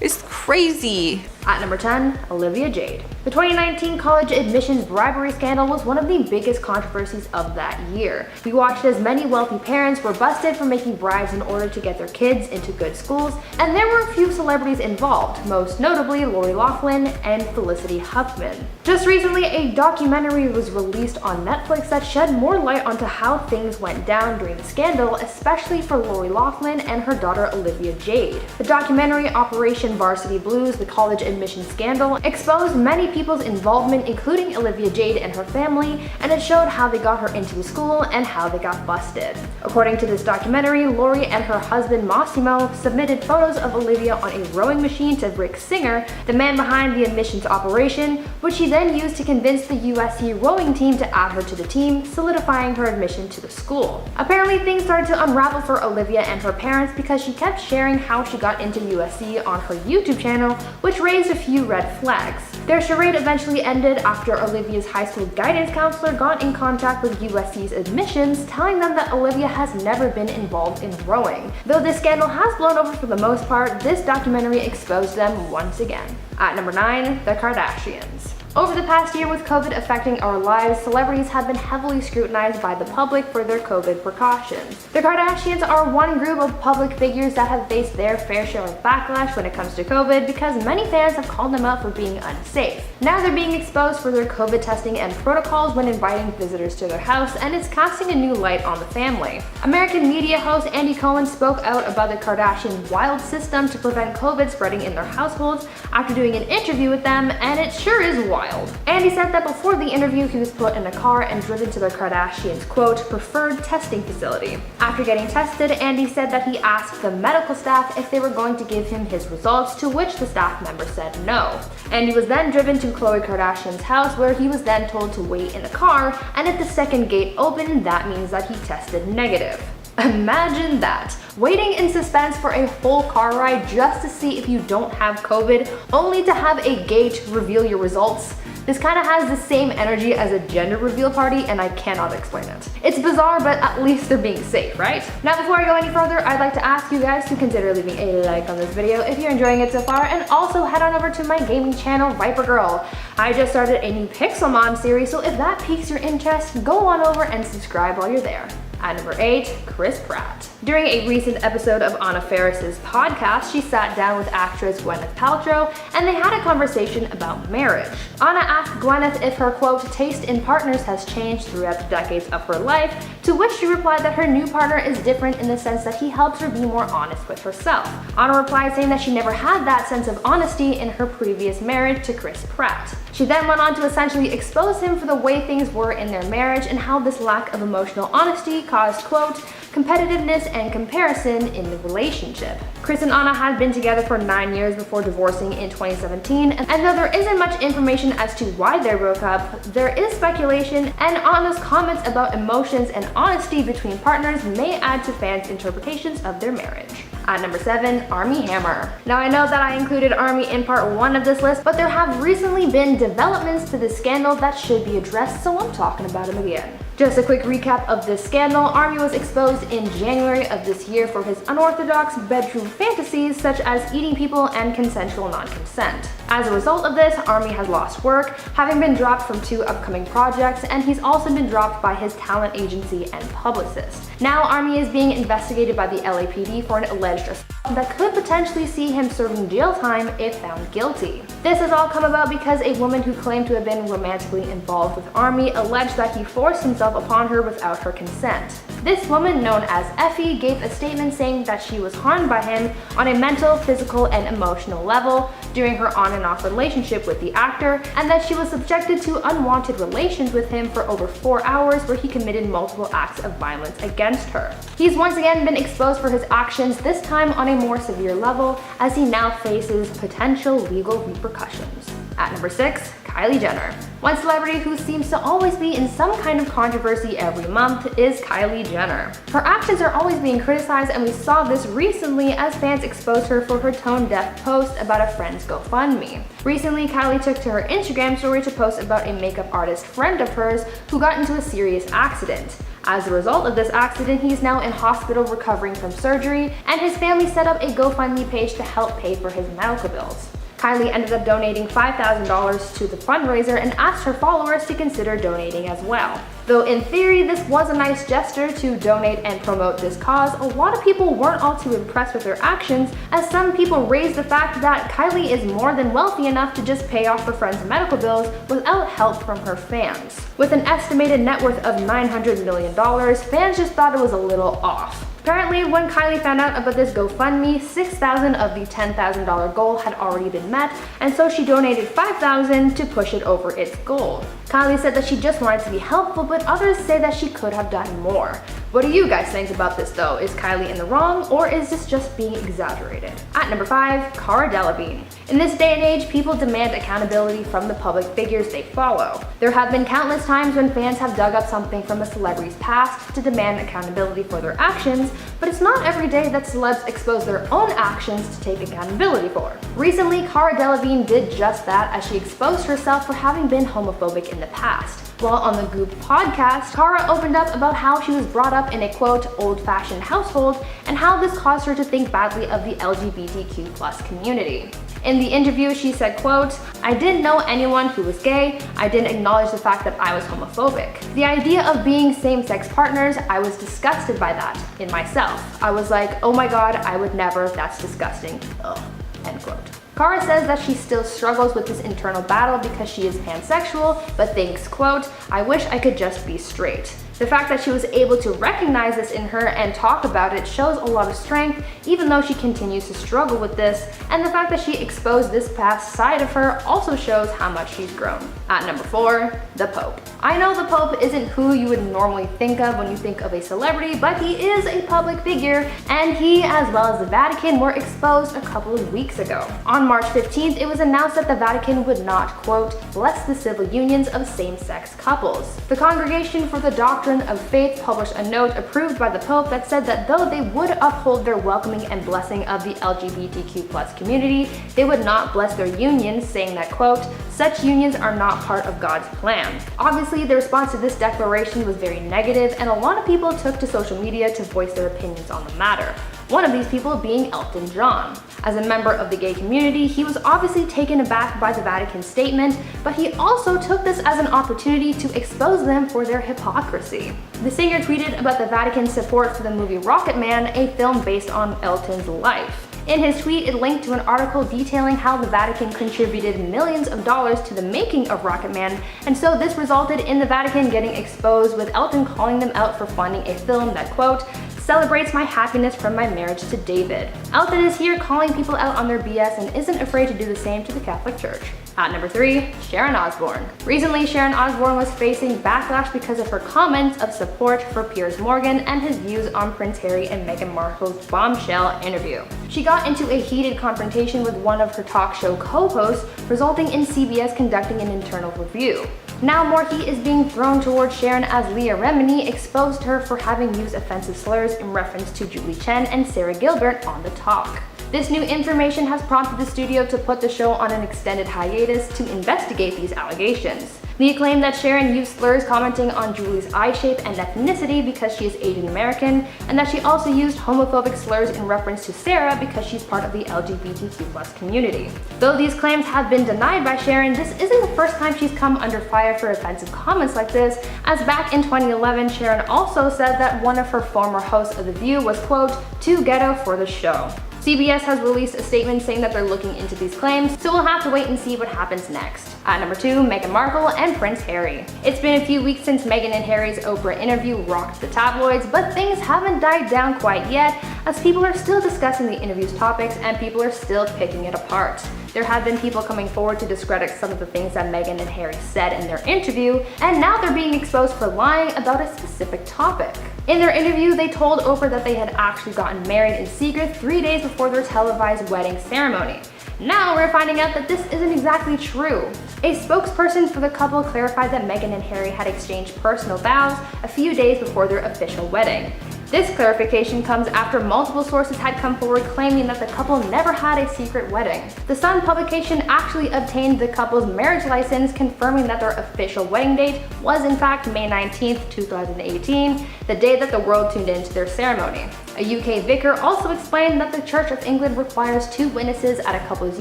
is crazy. At number 10, Olivia Jade. The 2019 college admissions bribery scandal was one of the biggest controversies of that year. We watched as many wealthy parents were busted for making bribes in order to get their kids into good schools, and there were a few celebrities involved, most notably Lori Loughlin and Felicity Huffman. Just recently, a documentary was released on Netflix that shed more light onto how things went down during the scandal, especially for Lori Loughlin and her daughter Olivia Jade. The documentary Operation Varsity Blues, the college admission scandal, exposed many people's involvement, including Olivia Jade and her family, and it showed how they got her into the school and how they got busted. According to this documentary, Lori and her husband Massimo submitted photos of Olivia on a rowing machine to Rick Singer, the man behind the admissions operation, which he then used to convince the USC rowing team to add her to the team, solidifying her admission to the school. Apparently, things started to unravel for Olivia and her parents because she kept sharing how she got into USC on her YouTube channel, which raised a few red flags. Their charade eventually ended after Olivia's high school guidance counselor got in contact with USC's admissions, telling them that Olivia has never been involved in rowing. Though this scandal has blown over for the most part, this documentary exposed them once again. At number 9, the Kardashians. Over the past year, with COVID affecting our lives, celebrities have been heavily scrutinized by the public for their COVID precautions. The Kardashians are one group of public figures that have faced their fair share of backlash when it comes to COVID because many fans have called them out for being unsafe. Now they're being exposed for their COVID testing and protocols when inviting visitors to their house, and it's casting a new light on the family. American media host Andy Cohen spoke out about the Kardashian wild system to prevent COVID spreading in their households after doing an interview with them, and it sure is wild. Andy said that before the interview, he was put in a car and driven to the Kardashians' quote, preferred testing facility. After getting tested, Andy said that he asked the medical staff if they were going to give him his results, to which the staff member said no. Andy was then driven to Khloe Kardashian's house, where he was then told to wait in the car, and if the second gate opened, that means that he tested negative. Imagine that, waiting in suspense for a whole car ride just to see if you don't have COVID, only to have a gate reveal your results. This kind of has the same energy as a gender reveal party, and I cannot explain it. It's bizarre, but at least they're being safe, right? Now, before I go any further, I'd like to ask you guys to consider leaving a like on this video if you're enjoying it so far, and also head on over to my gaming channel, Viper Girl. I just started a new Pixelmon series, so if that piques your interest, go on over and subscribe while you're there. At number 8, Chris Pratt. During a recent episode of Anna Faris's podcast, she sat down with actress Gwyneth Paltrow, and they had a conversation about marriage. Anna asked Gwyneth if her, quote, taste in partners has changed throughout the decades of her life, to which she replied that her new partner is different in the sense that he helps her be more honest with herself. Anna replied saying that she never had that sense of honesty in her previous marriage to Chris Pratt. She then went on to essentially expose him for the way things were in their marriage and how this lack of emotional honesty caused, quote, competitiveness and comparison in the relationship. Chris and Anna had been together for 9 years before divorcing in 2017, and though there isn't much information as to why they broke up, there is speculation, and Anna's comments about emotions and honesty between partners may add to fans' interpretations of their marriage. At number 7, Armie Hammer. Now I know that I included Armie in part 1 of this list, but there have recently been developments to this scandal that should be addressed, so I'm talking about him again. Just a quick recap of this scandal. Armie was exposed in January of this year for his unorthodox bedroom fantasies such as eating people and consensual non-consent. As a result of this, Armie has lost work, having been dropped from 2 upcoming projects, and he's also been dropped by his talent agency and publicist. Now Armie is being investigated by the LAPD for an alleged assault that could potentially see him serving jail time if found guilty. This has all come about because a woman who claimed to have been romantically involved with Armie alleged that he forced himself upon her without her consent. This woman, known as Effie, gave a statement saying that she was harmed by him on a mental, physical, and emotional level during her on and off relationship with the actor, and that she was subjected to unwanted relations with him for over 4 hours where he committed multiple acts of violence against her. He's once again been exposed for his actions, this time on a more severe level, as he now faces potential legal repercussions. At number 6, Kylie Jenner. One celebrity who seems to always be in some kind of controversy every month is Kylie Jenner. Her actions are always being criticized, and we saw this recently as fans exposed her for her tone-deaf post about a friend's GoFundMe. Recently, Kylie took to her Instagram story to post about a makeup artist friend of hers who got into a serious accident. As a result of this accident, he's now in hospital recovering from surgery, and his family set up a GoFundMe page to help pay for his medical bills. Kylie ended up donating $5,000 to the fundraiser and asked her followers to consider donating as well. Though in theory this was a nice gesture to donate and promote this cause, a lot of people weren't all too impressed with her actions, as some people raised the fact that Kylie is more than wealthy enough to just pay off her friends' medical bills without help from her fans. With an estimated net worth of $900 million, fans just thought it was a little off. Apparently, when Kylie found out about this GoFundMe, $6,000 of the $10,000 goal had already been met, and so she donated $5,000 to push it over its goal. Kylie said that she just wanted to be helpful, but others say that she could have done more. What do you guys think about this though? Is Kylie in the wrong, or is this just being exaggerated? At number 5, Cara Delevingne. In this day and age, people demand accountability from the public figures they follow. There have been countless times when fans have dug up something from a celebrity's past to demand accountability for their actions, but it's not every day that celebs expose their own actions to take accountability for. Recently, Cara Delevingne did just that as she exposed herself for having been homophobic in the past. While on the Goop podcast, Cara opened up about how she was brought up in a quote, old-fashioned household, and how this caused her to think badly of the LGBTQ+ community. In the interview, she said, quote, "I didn't know anyone who was gay. I didn't acknowledge the fact that I was homophobic. The idea of being same-sex partners, I was disgusted by that in myself. I was like, oh my god, I would never, that's disgusting. Ugh," end quote. Cara says that she still struggles with this internal battle because she is pansexual, but thinks, quote, "I wish I could just be straight." The fact that she was able to recognize this in her and talk about it shows a lot of strength, even though she continues to struggle with this, and the fact that she exposed this past side of her also shows how much she's grown. At number 4, the Pope. I know the Pope isn't who you would normally think of when you think of a celebrity, but he is a public figure, and he, as well as the Vatican, were exposed a couple of weeks ago. On March 15th, it was announced that the Vatican would not, quote, "bless the civil unions of same-sex couples." The Congregation for the Doctrine of Faith published a note approved by the Pope that said that though they would uphold their welcoming and blessing of the LGBTQ+ community, they would not bless their unions, saying that, quote, "such unions are not part of God's plan." Obviously, the response to this declaration was very negative, and a lot of people took to social media to voice their opinions on the matter. One of these people being Elton John. As a member of the gay community, he was obviously taken aback by the Vatican statement, but he also took this as an opportunity to expose them for their hypocrisy. The singer tweeted about the Vatican's support for the movie Rocketman, a film based on Elton's life. In his tweet, it linked to an article detailing how the Vatican contributed millions of dollars to the making of Rocketman, and so this resulted in the Vatican getting exposed, with Elton calling them out for funding a film that, quote, "celebrates my happiness from my marriage to David." Elton is here calling people out on their BS and isn't afraid to do the same to the Catholic Church. At number 3, Sharon Osbourne. Recently, Sharon Osbourne was facing backlash because of her comments of support for Piers Morgan and his views on Prince Harry and Meghan Markle's bombshell interview. She got into a heated confrontation with one of her talk show co-hosts, resulting in CBS conducting an internal review. Now more heat is being thrown towards Sharon as Leah Remini exposed her for having used offensive slurs in reference to Julie Chen and Sarah Gilbert on The Talk. This new information has prompted the studio to put the show on an extended hiatus to investigate these allegations. The claim that Sharon used slurs commenting on Julie's eye shape and ethnicity because she is Asian American, and that she also used homophobic slurs in reference to Sarah because she's part of the LGBTQ+ community. Though these claims have been denied by Sharon, this isn't the first time she's come under fire for offensive comments like this, as back in 2011, Sharon also said that one of her former hosts of The View was, quote, "too ghetto for the show." CBS has released a statement saying that they're looking into these claims, so we'll have to wait and see what happens next. At number 2, Meghan Markle and Prince Harry. It's been a few weeks since Meghan and Harry's Oprah interview rocked the tabloids, but things haven't died down quite yet, as people are still discussing the interview's topics and people are still picking it apart. There have been people coming forward to discredit some of the things that Meghan and Harry said in their interview, and now they're being exposed for lying about a specific topic. In their interview, they told Oprah that they had actually gotten married in secret 3 days before their televised wedding ceremony. Now we're finding out that this isn't exactly true. A spokesperson for the couple clarified that Meghan and Harry had exchanged personal vows a few days before their official wedding. This clarification comes after multiple sources had come forward claiming that the couple never had a secret wedding. The Sun publication actually obtained the couple's marriage license, confirming that their official wedding date was in fact May 19th, 2018, the day that the world tuned into their ceremony. A UK vicar also explained that the Church of England requires 2 witnesses at a couple's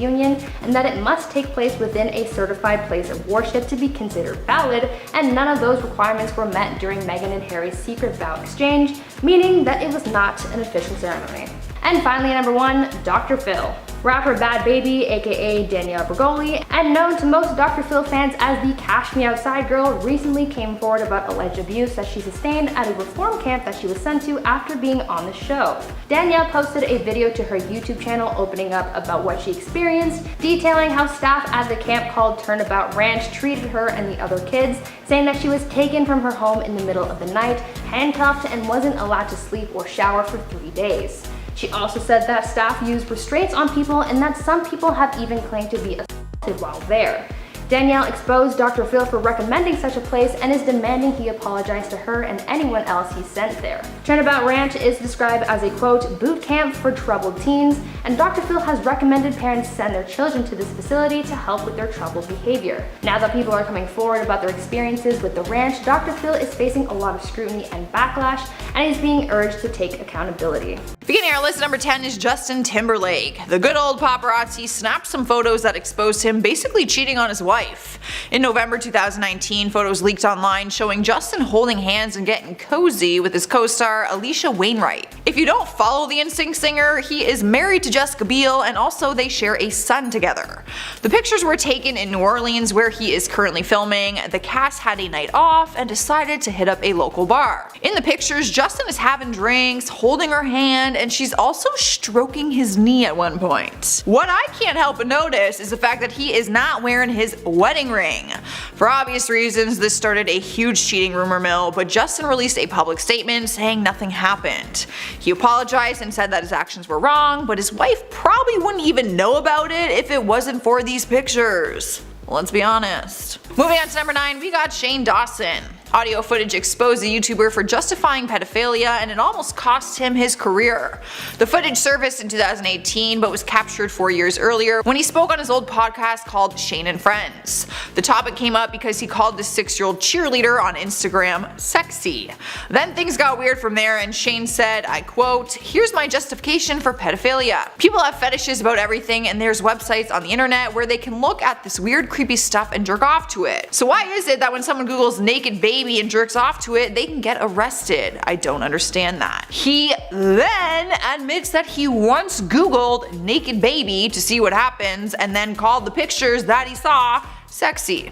union and that it must take place within a certified place of worship to be considered valid, and none of those requirements were met during Meghan and Harry's secret vow exchange, meaning that it was not an official ceremony. And finally, number 1, Dr. Phil. Rapper Bad Baby, aka Danielle Bregoli, and known to most Dr. Phil fans as the Cash Me Outside girl, recently came forward about alleged abuse that she sustained at a reform camp that she was sent to after being on the show. Danielle posted a video to her YouTube channel opening up about what she experienced, detailing how staff at the camp called Turnabout Ranch treated her and the other kids, saying that she was taken from her home in the middle of the night, handcuffed, and wasn't allowed to sleep or shower for 3 days. She also said that staff used restraints on people and that some people have even claimed to be assaulted while there. Danielle exposed Dr. Phil for recommending such a place and is demanding he apologize to her and anyone else he sent there. Turnabout Ranch is described as a quote, boot camp for troubled teens, and Dr. Phil has recommended parents send their children to this facility to help with their troubled behavior. Now that people are coming forward about their experiences with the ranch, Dr. Phil is facing a lot of scrutiny and backlash, and is being urged to take accountability. Beginning our list at number 10 is Justin Timberlake. The good old paparazzi snapped some photos that exposed him basically cheating on his wife. In November 2019, photos leaked online showing Justin holding hands and getting cozy with his co-star Alicia Wainwright. If you don't follow the NSYNC singer, he is married to Jessica Biel, and also they share a son together. The pictures were taken in New Orleans, where he is currently filming. The cast had a night off and decided to hit up a local bar. In the pictures, Justin is having drinks, holding her hand, and she's also stroking his knee at one point. What I can't help but notice is the fact that he is not wearing his wedding ring. For obvious reasons, this started a huge cheating rumor mill, but Justin released a public statement saying nothing happened. He apologized and said that his actions were wrong, but his wife probably wouldn't even know about it if it wasn't for these pictures. Let's be honest. Moving on to number 9, we got Shane Dawson. Audio footage exposed the YouTuber for justifying pedophilia, and it almost cost him his career. The footage surfaced in 2018 but was captured 4 years earlier when he spoke on his old podcast called Shane and Friends. The topic came up because he called the 6-year-old cheerleader on Instagram sexy. Then things got weird from there, and Shane said, I quote, "Here's my justification for pedophilia. People have fetishes about everything, and there's websites on the internet where they can look at this weird creepy stuff and jerk off to it. So why is it that when someone Googles naked baby and jerks off to it, they can get arrested? I don't understand that." He then admits that he once Googled naked baby to see what happens and then called the pictures that he saw sexy.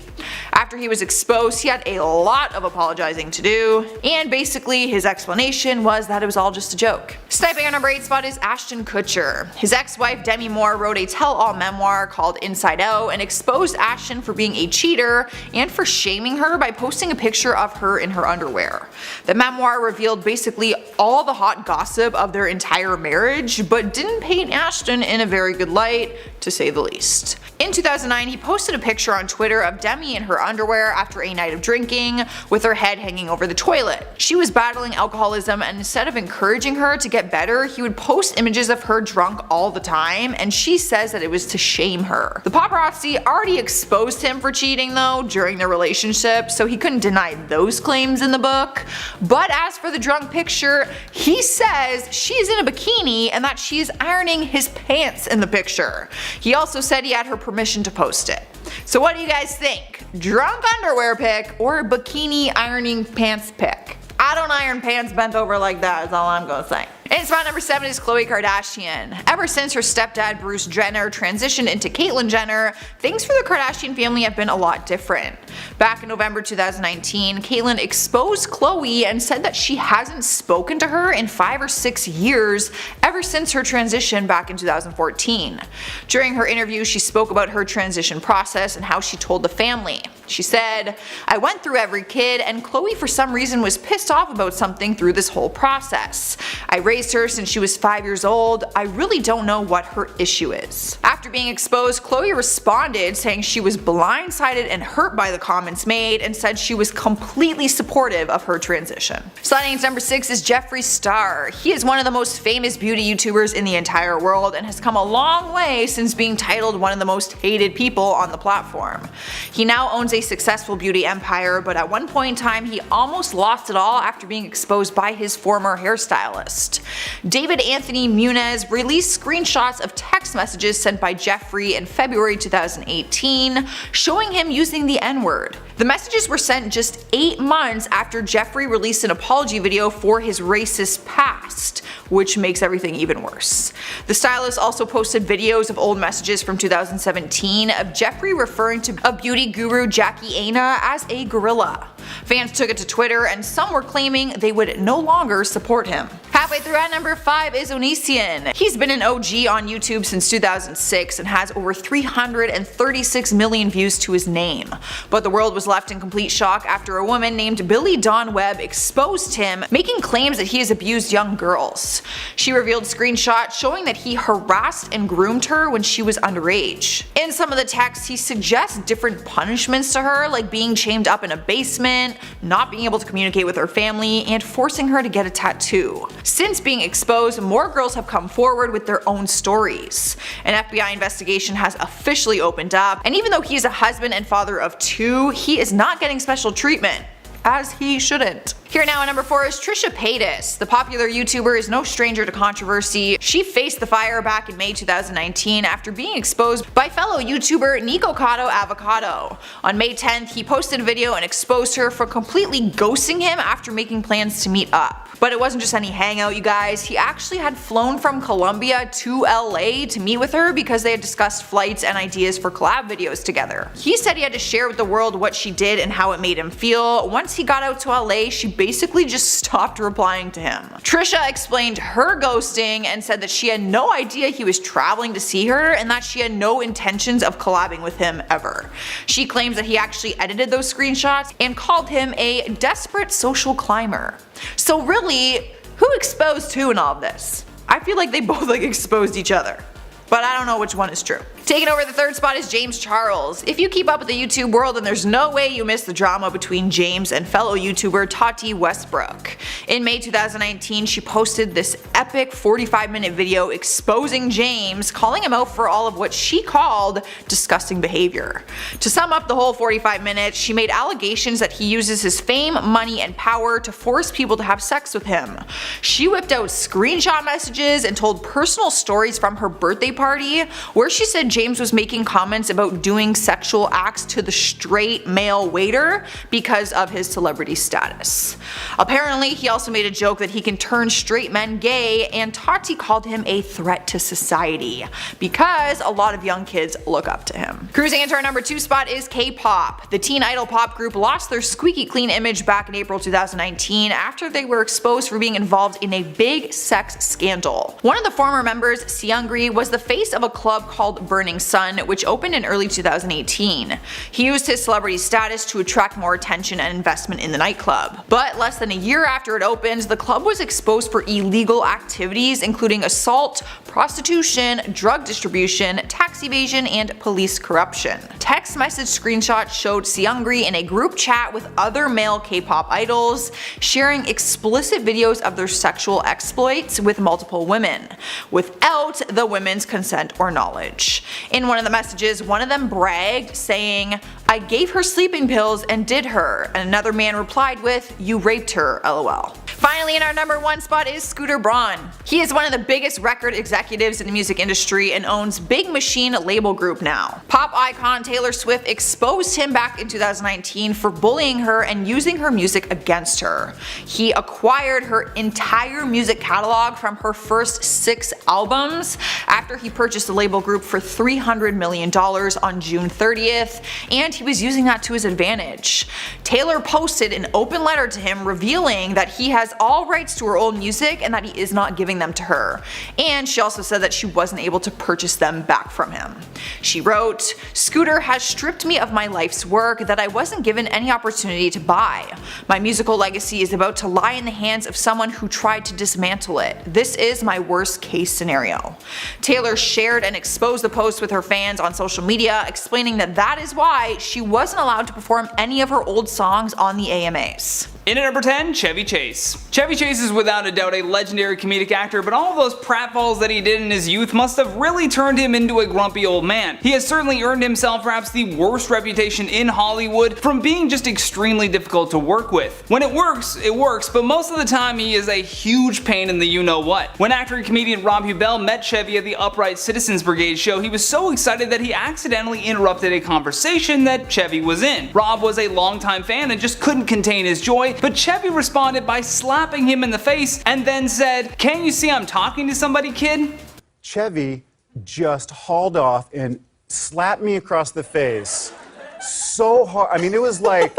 After he was exposed, he had a lot of apologizing to do, and basically his explanation was that it was all just a joke. Sniping our number 8 spot is Ashton Kutcher. His ex-wife Demi Moore wrote a tell-all memoir called Inside Out and exposed Ashton for being a cheater and for shaming her by posting a picture of her in her underwear. The memoir revealed basically all the hot gossip of their entire marriage, but didn't paint Ashton in a very good light, to say the least. In 2009, he posted a picture on Twitter of Demi in her underwear after a night of drinking, with her head hanging over the toilet. She was battling alcoholism, and instead of encouraging her to get better, he would post images of her drunk all the time, and she says that it was to shame her. The paparazzi already exposed him for cheating though during their relationship, so he couldn't deny those claims in the book. But as for the drunk picture, he says she's in a bikini and that she is ironing his pants in the picture. He also said he had her permission to post it. So what do you guys think? Drunk underwear pic or bikini ironing pants pic? I don't iron pants bent over like that, is all I'm gonna say. And spot number 7 is Khloe Kardashian. Ever since her stepdad Bruce Jenner transitioned into Caitlyn Jenner, things for the Kardashian family have been a lot different. Back in November 2019, Caitlyn exposed Khloe and said that she hasn't spoken to her in 5 or 6 years ever since her transition back in 2014. During her interview, she spoke about her transition process and how she told the family. She said, "I went through every kid, and Khloe for some reason was pissed off about something through this whole process. I raised her since she was 5 years old. I really don't know what her issue is." After being exposed, Khloe responded saying she was blindsided and hurt by the comments made and said she was completely supportive of her transition. Sliding into number 6 is Jeffree Star. He is one of the most famous beauty YouTubers in the entire world and has come a long way since being titled one of the most hated people on the platform. He now owns a successful beauty empire, but at one point in time he almost lost it all after being exposed by his former hairstylist. David Anthony Muniz released screenshots of text messages sent by Jeffree in February 2018 showing him using the N-word. The messages were sent just 8 months after Jeffree released an apology video for his racist past, which makes everything even worse. The stylist also posted videos of old messages from 2017 of Jeffree referring to a beauty guru Jackie Aina as a gorilla. Fans took it to Twitter and some were claiming they would no longer support him. Halfway through at number 5 is Onision. He's been an OG on YouTube since 2006 and has over 336 million views to his name. But the world was left in complete shock after a woman named Billy Dawn Webb exposed him, making claims that he has abused young girls. She revealed screenshots showing that he harassed and groomed her when she was underage. In some of the texts, he suggests different punishments to her, like being chained up in a basement, not being able to communicate with her family, and forcing her to get a tattoo. Since being exposed, more girls have come forward with their own stories. An FBI investigation has officially opened up, and even though he is a husband and father of 2, he is not getting special treatment. As he shouldn't. Here now at number 4 is Trisha Paytas. The popular YouTuber is no stranger to controversy. She faced the fire back in May 2019 after being exposed by fellow YouTuber Nikocado Avocado. On May 10th, he posted a video and exposed her for completely ghosting him after making plans to meet up. But it wasn't just any hangout, you guys. He actually had flown from Colombia to LA to meet with her because they had discussed flights and ideas for collab videos together. He said he had to share with the world what she did and how it made him feel. Once he got out to LA, she basically just stopped replying to him. Trisha explained her ghosting and said that she had no idea he was traveling to see her and that she had no intentions of collabing with him ever. She claims that he actually edited those screenshots and called him a desperate social climber. So really, who exposed who in all of this? I feel like they both exposed each other. But I don't know which one is true. Taking over the 3rd spot is James Charles. If you keep up with the YouTube world, then there's no way you miss the drama between James and fellow YouTuber Tati Westbrook. In May 2019, she posted this epic 45-minute video exposing James, calling him out for all of what she called disgusting behavior. To sum up the whole 45 minutes, she made allegations that he uses his fame, money, and power to force people to have sex with him. She whipped out screenshot messages and told personal stories from her birthday party, where she said James was making comments about doing sexual acts to the straight male waiter because of his celebrity status. Apparently, he also made a joke that he can turn straight men gay, and Tati called him a threat to society because a lot of young kids look up to him. Cruising into our number 2 spot is K-pop. The teen idol pop group lost their squeaky clean image back in April 2019 after they were exposed for being involved in a big sex scandal. One of the former members, Seungri, was the face of a club called Burning Sun, which opened in early 2018. He used his celebrity status to attract more attention and investment in the nightclub. But less than a year after it opened, the club was exposed for illegal activities including assault, prostitution, drug distribution, tax evasion, and police corruption. Text message screenshots showed Seungri in a group chat with other male K-pop idols, sharing explicit videos of their sexual exploits with multiple women, without the women's consent or knowledge. In one of the messages, one of them bragged, saying, "I gave her sleeping pills and did her," and another man replied with, "You raped her, lol." Finally, in our number 1 spot is Scooter Braun. He is one of the biggest record executives in the music industry and owns Big Machine label group now. Pop icon Taylor Swift exposed him back in 2019 for bullying her and using her music against her. He acquired her entire music catalog from her first 6 albums after he purchased the label group for $300 million on June 30th, and he was using that to his advantage. Taylor posted an open letter to him revealing that he has has all rights to her old music and that he is not giving them to her. And she also said that she wasn't able to purchase them back from him. She wrote, "Scooter has stripped me of my life's work that I wasn't given any opportunity to buy. My musical legacy is about to lie in the hands of someone who tried to dismantle it. This is my worst case scenario." Taylor shared and exposed the post with her fans on social media, explaining that is why she wasn't allowed to perform any of her old songs on the AMAs. In at number 10, Chevy Chase. Chevy Chase is without a doubt a legendary comedic actor, but all of those pratfalls that he did in his youth must have really turned him into a grumpy old man. He has certainly earned himself perhaps the worst reputation in Hollywood from being just extremely difficult to work with. When it works, but most of the time he is a huge pain in the you-know-what. When actor and comedian Rob Huebel met Chevy at the Upright Citizens Brigade show, he was so excited that he accidentally interrupted a conversation that Chevy was in. Rob was a longtime fan and just couldn't contain his joy, but Chevy responded by slapping him in the face and then said, "Can't you see I'm talking to somebody, kid?" Chevy just hauled off and slapped me across the face so hard. I mean, it was like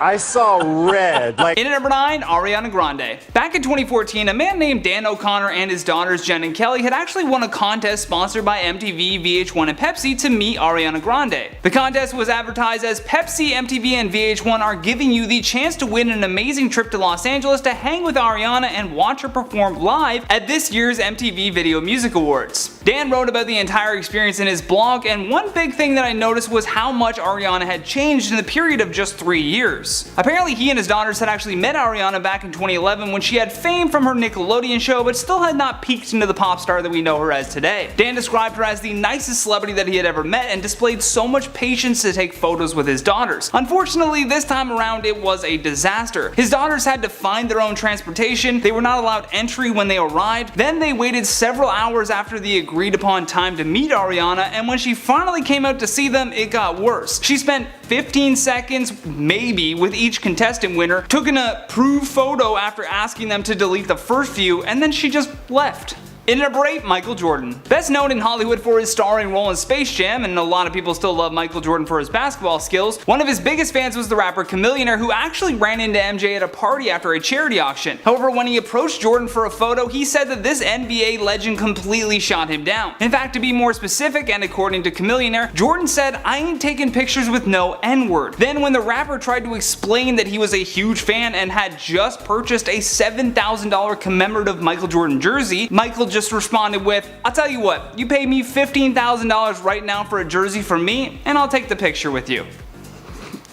I saw red. In at number 9, Ariana Grande. Back in 2014, a man named Dan O'Connor and his daughters Jen and Kelly had actually won a contest sponsored by MTV, VH1, and Pepsi to meet Ariana Grande. The contest was advertised as Pepsi, MTV, and VH1 are giving you the chance to win an amazing trip to Los Angeles to hang with Ariana and watch her perform live at this year's MTV Video Music Awards. Dan wrote about the entire experience in his blog, and one big thing that I noticed was how much Ariana had changed in the period of just 3 years. Apparently he and his daughters had actually met Ariana back in 2011 when she had fame from her Nickelodeon show but still had not peaked into the pop star that we know her as today. Dan described her as the nicest celebrity that he had ever met and displayed so much patience to take photos with his daughters. Unfortunately, this time around it was a disaster. His daughters had to find their own transportation, they were not allowed entry when they arrived, then they waited several hours after the agreed upon time to meet Ariana, and when she finally came out to see them, it got worse. She spent 15 seconds, maybe, with each contestant winner, took an approved photo after asking them to delete the first few, and then she just left. In at number 8, Michael Jordan. Best known in Hollywood for his starring role in Space Jam, and a lot of people still love Michael Jordan for his basketball skills, one of his biggest fans was the rapper Chamillionaire, who actually ran into MJ at a party after a charity auction. However, when he approached Jordan for a photo, he said that this NBA legend completely shot him down. In fact, to be more specific, and according to Chamillionaire, Jordan said, "I ain't taking pictures with no N-word." Then when the rapper tried to explain that he was a huge fan and had just purchased a $7,000 commemorative Michael Jordan jersey, Michael just responded with, "I'll tell you what, you pay me $15,000 right now for a jersey from me, and I'll take the picture with you."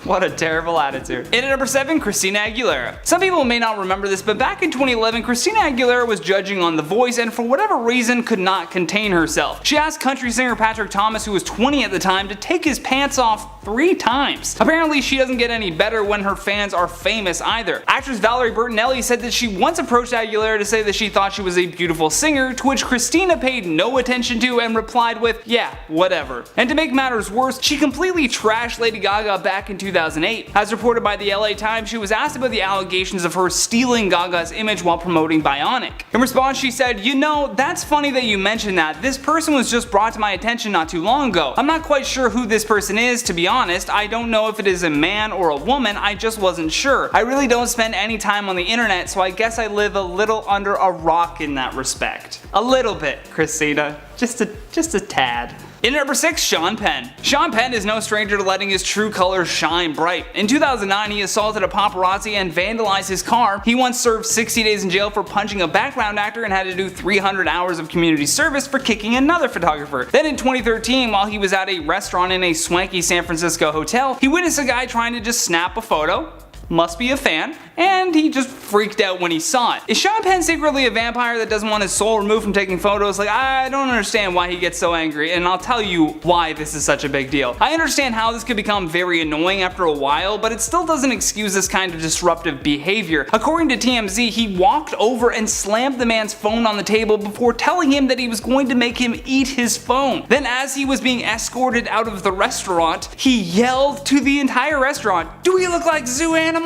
What a terrible attitude. In at number 7, Christina Aguilera. Some people may not remember this, but back in 2011, Christina Aguilera was judging on The Voice and for whatever reason could not contain herself. She asked country singer Patrick Thomas, who was 20 at the time, to take his pants off 3 times. Apparently she doesn't get any better when her fans are famous either. Actress Valerie Bertinelli said that she once approached Aguilera to say that she thought she was a beautiful singer, to which Christina paid no attention to and replied with, "Yeah, whatever." And to make matters worse, she completely trashed Lady Gaga back in 2008. As reported by the LA Times, she was asked about the allegations of her stealing Gaga's image while promoting Bionic. In response, she said, "You know, that's funny that you mentioned that. This person was just brought to my attention not too long ago. I'm not quite sure who this person is, to be honest. I don't know if it is a man or a woman, I just wasn't sure. I really don't spend any time on the internet, so I guess I live a little under a rock in that respect." A little bit, Christina. Just a tad. In number 6, Sean Penn. Sean Penn is no stranger to letting his true colors shine bright. In 2009, he assaulted a paparazzi and vandalized his car. He once served 60 days in jail for punching a background actor and had to do 300 hours of community service for kicking another photographer. Then in 2013, while he was at a restaurant in a swanky San Francisco hotel, he witnessed a guy trying to just snap a photo. Must be a fan, and he just freaked out when he saw it. Is Sean Penn secretly a vampire that doesn't want his soul removed from taking photos? Like, I don't understand why he gets so angry, and I'll tell you why this is such a big deal. I understand how this could become very annoying after a while, but it still doesn't excuse this kind of disruptive behavior. According to TMZ, he walked over and slammed the man's phone on the table before telling him that he was going to make him eat his phone. Then as he was being escorted out of the restaurant, he yelled to the entire restaurant, "Do we look like zoo animals?"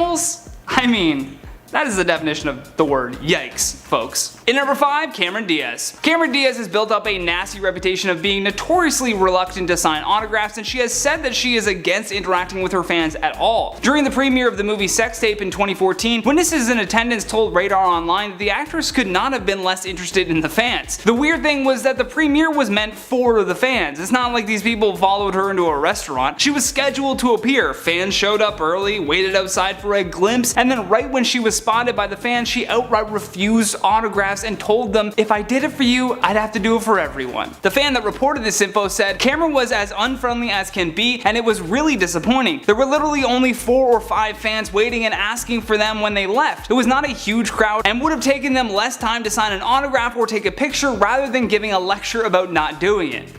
I mean, That is the definition of the word yikes, folks. In number 5, Cameron Diaz. Cameron Diaz has built up a nasty reputation of being notoriously reluctant to sign autographs, and she has said that she is against interacting with her fans at all. During the premiere of the movie Sex Tape in 2014, witnesses in attendance told Radar Online that the actress could not have been less interested in the fans. The weird thing was that the premiere was meant for the fans. It's not like these people followed her into a restaurant. She was scheduled to appear. Fans showed up early, waited outside for a glimpse, and then right when she was spotted by the fans, she outright refused autographs and told them, if I did it for you, I'd have to do it for everyone. The fan that reported this info said, Cameron was as unfriendly as can be, and it was really disappointing. There were literally only 4 or 5 fans waiting and asking for them when they left. It was not a huge crowd and would have taken them less time to sign an autograph or take a picture rather than giving a lecture about not doing it.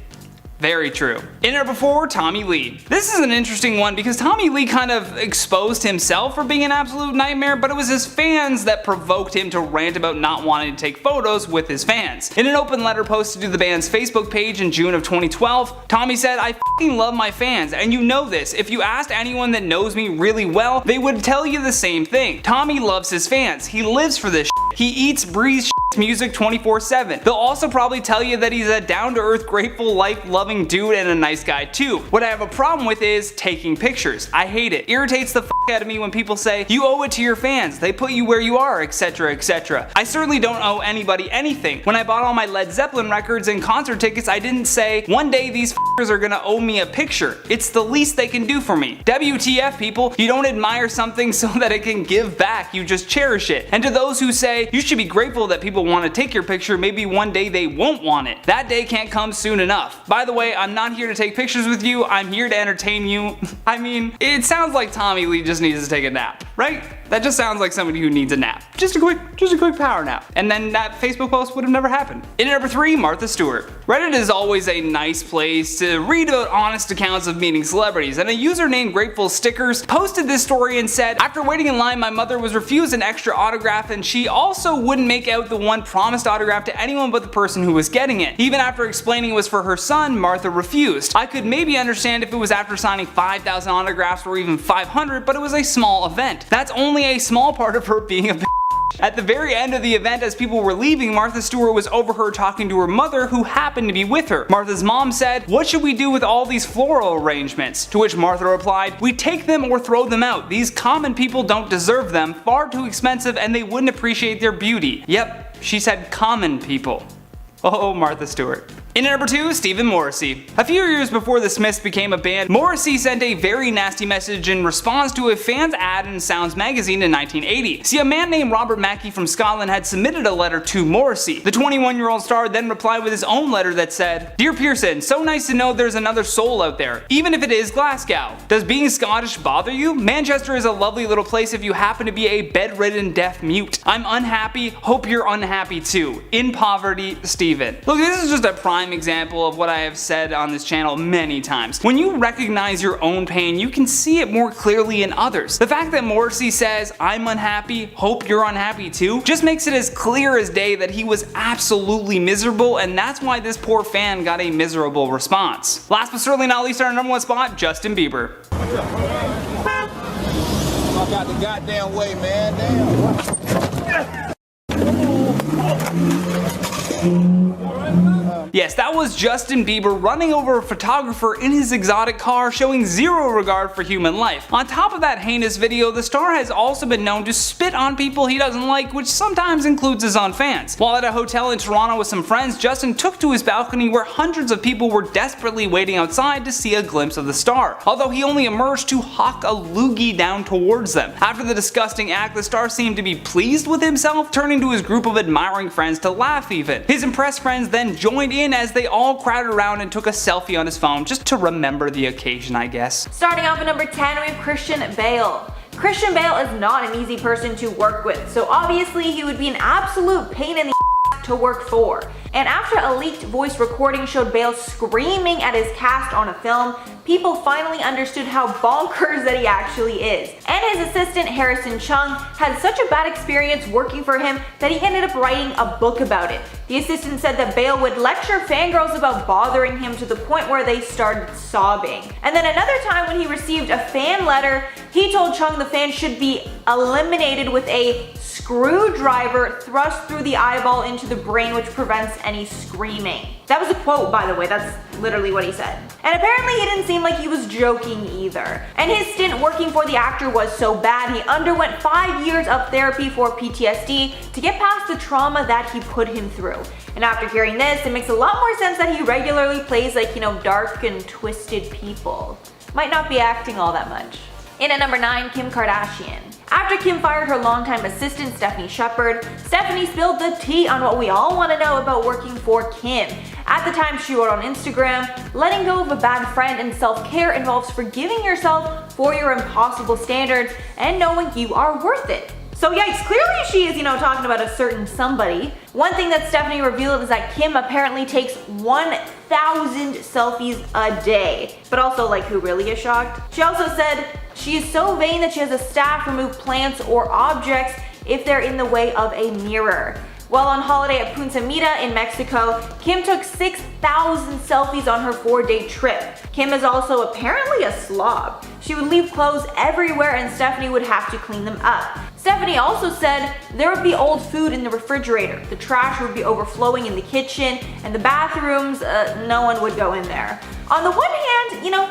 Very true. In number 4, Tommy Lee. This is an interesting one because Tommy Lee kind of exposed himself for being an absolute nightmare, but it was his fans that provoked him to rant about not wanting to take photos with his fans. In an open letter posted to the band's Facebook page in June of 2012, Tommy said, I f***ing love my fans, and you know this. If you asked anyone that knows me really well, they would tell you the same thing. Tommy loves his fans. He lives for this shit. He eats, breathes music 24/7. They'll also probably tell you that he's a down-to-earth, grateful, life-loving dude and a nice guy too. What I have a problem with is taking pictures. I hate it. Irritates the f*** out of me when people say, you owe it to your fans, they put you where you are, etc, etc. I certainly don't owe anybody anything. When I bought all my Led Zeppelin records and concert tickets, I didn't say, one day these f***ers are gonna owe me a picture. It's the least they can do for me. WTF, people, you don't admire something so that it can give back, you just cherish it. And to those who say, you should be grateful that people want to take your picture, maybe one day they won't want it. That day can't come soon enough. By the way, I'm not here to take pictures with you, I'm here to entertain you. I mean, it sounds like Tommy Lee just needs to take a nap, right? That just sounds like somebody who needs a nap. Just a quick power nap. And then that Facebook post would have never happened. In number 3, Martha Stewart. Reddit is always a nice place to read about honest accounts of meeting celebrities, and a user named Grateful Stickers posted this story and said, after waiting in line, my mother was refused an extra autograph, and she also wouldn't make out the one promised autograph to anyone but the person who was getting it. Even after explaining it was for her son, Martha refused. I could maybe understand if it was after signing 5,000 autographs or even 500, but it was a small event. That's only a small part of her being a bitch. At the very end of the event, as people were leaving, Martha Stewart was overheard talking to her mother, who happened to be with her. Martha's mom said, what should we do with all these floral arrangements? To which Martha replied, we take them or throw them out. These common people don't deserve them, far too expensive, and they wouldn't appreciate their beauty. Yep, she said common people. Oh, Martha Stewart. In at number 2, Stephen Morrissey. A few years before the Smiths became a band, Morrissey sent a very nasty message in response to a fan's ad in Sounds magazine in 1980. See, a man named Robert Mackey from Scotland had submitted a letter to Morrissey. The 21-year-old star then replied with his own letter that said, Dear Pearson, so nice to know there's another soul out there, even if it is Glasgow. Does being Scottish bother you? Manchester is a lovely little place if you happen to be a bedridden deaf mute. I'm unhappy, hope you're unhappy too. In poverty, Stephen. Look, this is just a prime example of what I have said on this channel many times. When you recognize your own pain, you can see it more clearly in others. The fact that Morrissey says, I'm unhappy, hope you're unhappy too, just makes it as clear as day that he was absolutely miserable, and that's why this poor fan got a miserable response. Last but certainly not least, our number 1 spot, Justin Bieber. I got the goddamn way, man. Damn. Yes, that was Justin Bieber running over a photographer in his exotic car, showing zero regard for human life. On top of that heinous video, the star has also been known to spit on people he doesn't like, which sometimes includes his own fans. While at a hotel in Toronto with some friends, Justin took to his balcony where hundreds of people were desperately waiting outside to see a glimpse of the star, although he only emerged to hawk a loogie down towards them. After the disgusting act, the star seemed to be pleased with himself, turning to his group of admiring friends to laugh even. His impressed friends then joined in as they all crowded around and took a selfie on his phone just to remember the occasion, I guess. Starting off at number 10, we have Christian Bale. Christian Bale is not an easy person to work with, so obviously he would be an absolute pain in the to work for. And after a leaked voice recording showed Bale screaming at his cast on a film, people finally understood how bonkers that he actually is. And his assistant Harrison Chung had such a bad experience working for him that he ended up writing a book about it. The assistant said that Bale would lecture fangirls about bothering him to the point where they started sobbing. And then another time when he received a fan letter, he told Chung the fan should be eliminated with a screwdriver thrust through the eyeball into the brain, which prevents any screaming. That was a quote, by the way, that's literally what he said. And apparently he didn't seem like he was joking either. And his stint working for the actor was so bad, he underwent 5 years of therapy for PTSD to get past the trauma that he put him through. And after hearing this, it makes a lot more sense that he regularly plays like, dark and twisted people. Might not be acting all that much. In at number 9, Kim Kardashian. After Kim fired her longtime assistant Stephanie Shepard, Stephanie spilled the tea on what we all want to know about working for Kim. At the time, she wrote on Instagram, "Letting go of a bad friend and self-care involves forgiving yourself for your impossible standards and knowing you are worth it." So yikes, clearly she is, talking about a certain somebody. One thing that Stephanie revealed is that Kim apparently takes 1,000 selfies a day. But also, who really is shocked? She also said she is so vain that she has a staff remove plants or objects if they're in the way of a mirror. While on holiday at Punta Mita in Mexico, Kim took 6,000 selfies on her 4-day trip. Kim is also apparently a slob. She would leave clothes everywhere and Stephanie would have to clean them up. Stephanie also said there would be old food in the refrigerator, the trash would be overflowing in the kitchen, and the bathrooms, no one would go in there. On the one hand,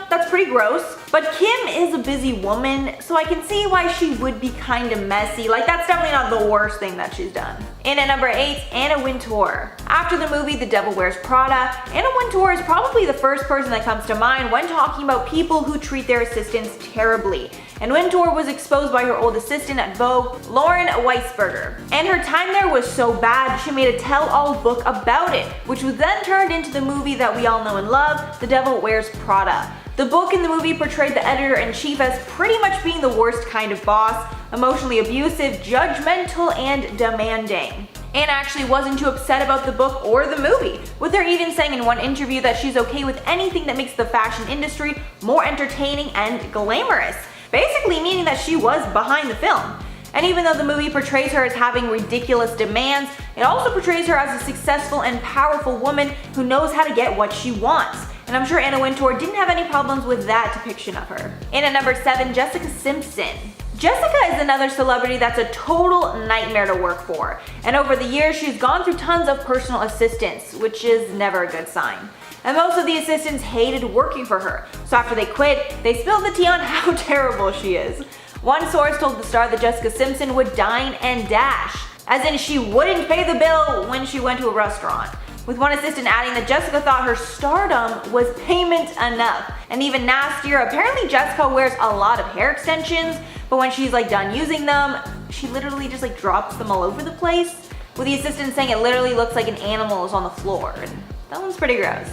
that's pretty gross, but Kim is a busy woman, so I can see why she would be kind of messy. That's definitely not the worst thing that she's done. In at number 8, Anna Wintour. After the movie The Devil Wears Prada, Anna Wintour is probably the first person that comes to mind when talking about people who treat their assistants terribly. And Wintour was exposed by her old assistant at Vogue, Lauren Weisberger. And her time there was so bad, she made a tell-all book about it, which was then turned into the movie that we all know and love, The Devil Wears Prada. The book and the movie portrayed the editor-in-chief as pretty much being the worst kind of boss, emotionally abusive, judgmental, and demanding. Anna actually wasn't too upset about the book or the movie, with her even saying in one interview that she's okay with anything that makes the fashion industry more entertaining and glamorous. Basically meaning that she was behind the film. And even though the movie portrays her as having ridiculous demands, it also portrays her as a successful and powerful woman who knows how to get what she wants. And I'm sure Anna Wintour didn't have any problems with that depiction of her. In at number 7, Jessica Simpson. Jessica is another celebrity that's a total nightmare to work for. And over the years, she's gone through tons of personal assistants, which is never a good sign. And most of the assistants hated working for her. So after they quit, they spilled the tea on how terrible she is. One source told the Star that Jessica Simpson would dine and dash, as in she wouldn't pay the bill when she went to a restaurant. With one assistant adding that Jessica thought her stardom was payment enough. And even nastier, apparently Jessica wears a lot of hair extensions, but when she's done using them, she literally just drops them all over the place, with the assistant saying it literally looks like an animal is on the floor. And that one's pretty gross.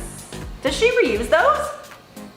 Does she reuse those?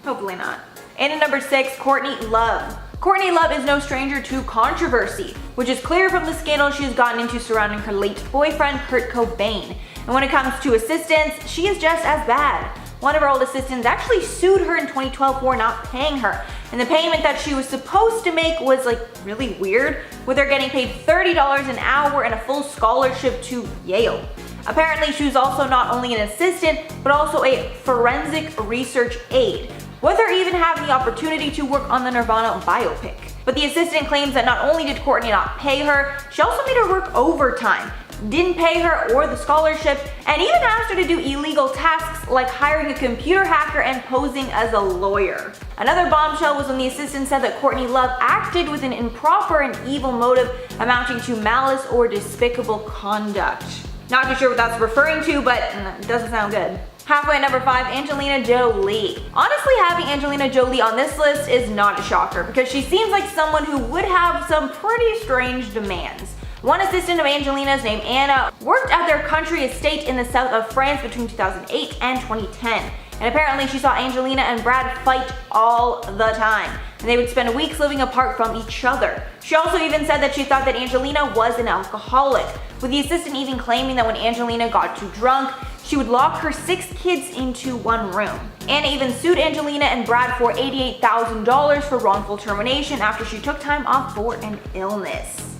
Hopefully not. And at number 6, Courtney Love. Courtney Love is no stranger to controversy, which is clear from the scandal she has gotten into surrounding her late boyfriend, Kurt Cobain. And when it comes to assistants, she is just as bad. One of her old assistants actually sued her in 2012 for not paying her. And the payment that she was supposed to make was really weird, with her getting paid $30 an hour and a full scholarship to Yale. Apparently, she was also not only an assistant, but also a forensic research aide, with her even having the opportunity to work on the Nirvana biopic. But the assistant claims that not only did Courtney not pay her, she also made her work overtime, didn't pay her or the scholarship, and even asked her to do illegal tasks like hiring a computer hacker and posing as a lawyer. Another bombshell was when the assistant said that Courtney Love acted with an improper and evil motive amounting to malice or despicable conduct. Not too sure what that's referring to, but it doesn't sound good. Halfway at number 5, Angelina Jolie. Honestly, having Angelina Jolie on this list is not a shocker, because she seems like someone who would have some pretty strange demands. One assistant of Angelina's named Anna worked at their country estate in the south of France between 2008 and 2010. And apparently she saw Angelina and Brad fight all the time. and they would spend weeks living apart from each other. She also even said that she thought that Angelina was an alcoholic, with the assistant even claiming that when Angelina got too drunk, she would lock her 6 kids into one room. Anna even sued Angelina and Brad for $88,000 for wrongful termination after she took time off for an illness.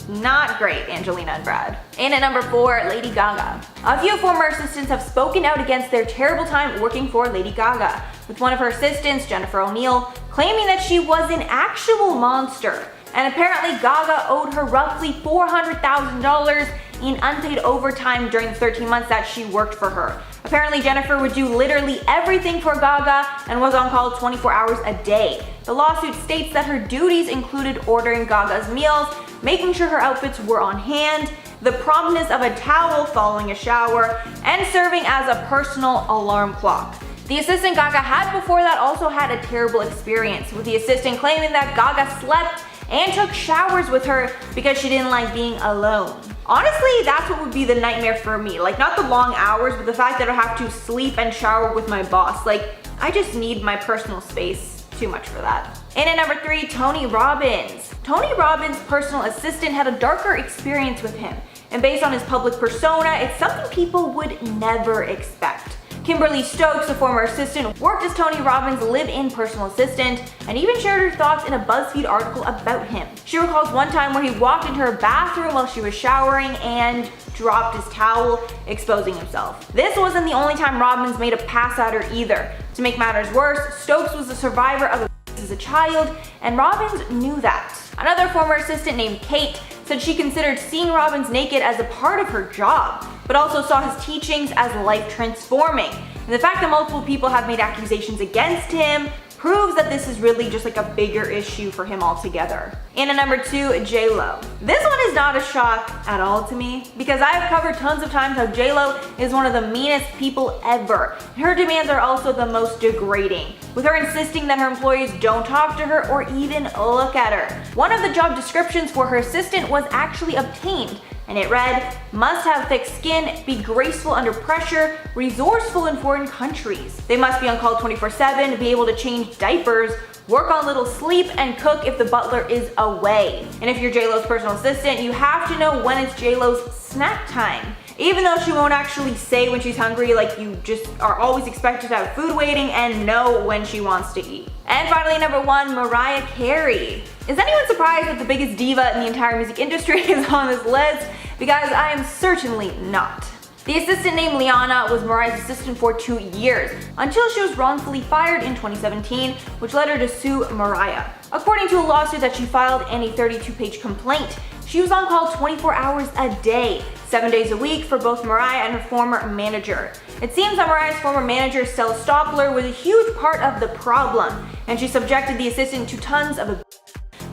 Not great, Angelina and Brad. And at number 4, Lady Gaga. A few former assistants have spoken out against their terrible time working for Lady Gaga, with one of her assistants, Jennifer O'Neill, claiming that she was an actual monster. And apparently Gaga owed her roughly $400,000 in unpaid overtime during the 13 months that she worked for her. Apparently Jennifer would do literally everything for Gaga and was on call 24 hours a day. The lawsuit states that her duties included ordering Gaga's meals, making sure her outfits were on hand, the promptness of a towel following a shower, and serving as a personal alarm clock. The assistant Gaga had before that also had a terrible experience, with the assistant claiming that Gaga slept and took showers with her because she didn't like being alone. Honestly, that's what would be the nightmare for me. Like, not the long hours, but the fact that I have to sleep and shower with my boss. Like, I just need my personal space. Too much for that. And at number 3, Tony Robbins. Tony Robbins' personal assistant had a darker experience with him, and based on his public persona, it's something people would never expect. Kimberly Stokes, a former assistant, worked as Tony Robbins' live-in personal assistant and even shared her thoughts in a BuzzFeed article about him. She recalls one time where he walked into her bathroom while she was showering and dropped his towel, exposing himself. This wasn't the only time Robbins made a pass at her either. To make matters worse, Stokes was a survivor of as a child, and Robbins knew that. Another former assistant named Kate said she considered seeing Robbins naked as a part of her job, but also saw his teachings as life transforming. And the fact that multiple people have made accusations against him proves that this is really just like a bigger issue for him altogether. And at number 2, J-Lo. This one is not a shock at all to me, because I have covered tons of times how J-Lo is one of the meanest people ever. Her demands are also the most degrading, with her insisting that her employees don't talk to her or even look at her. One of the job descriptions for her assistant was actually obtained, and it read, must have thick skin, be graceful under pressure, resourceful in foreign countries. They must be on call 24/7, be able to change diapers, work on little sleep, and cook if the butler is away. And if you're J-Lo's personal assistant, you have to know when it's J-Lo's snack time. Even though she won't actually say when she's hungry, like, you just are always expected to have food waiting and know when she wants to eat. And finally, number 1, Mariah Carey. Is anyone surprised that the biggest diva in the entire music industry is on this list? Because I am certainly not. The assistant named Liana was Mariah's assistant for 2 years, until she was wrongfully fired in 2017, which led her to sue Mariah. According to a lawsuit that she filed and a 32-page complaint, she was on call 24 hours a day, 7 days a week for both Mariah and her former manager. It seems that Mariah's former manager, Stella Stopler, was a huge part of the problem, and she subjected the assistant to tons of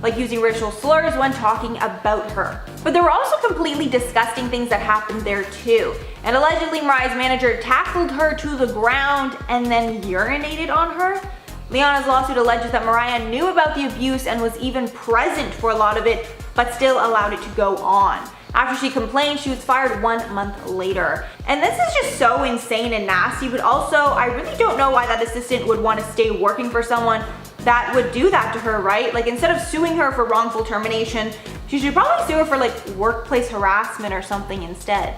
like using racial slurs when talking about her. But there were also completely disgusting things that happened there too. And allegedly Mariah's manager tackled her to the ground and then urinated on her. Liana's lawsuit alleges that Mariah knew about the abuse and was even present for a lot of it, but still allowed it to go on. After she complained, she was fired 1 month later. And this is just so insane and nasty, but also I really don't know why that assistant would want to stay working for someone that would do that to her, right? Like, instead of suing her for wrongful termination, she should probably sue her for like workplace harassment or something instead.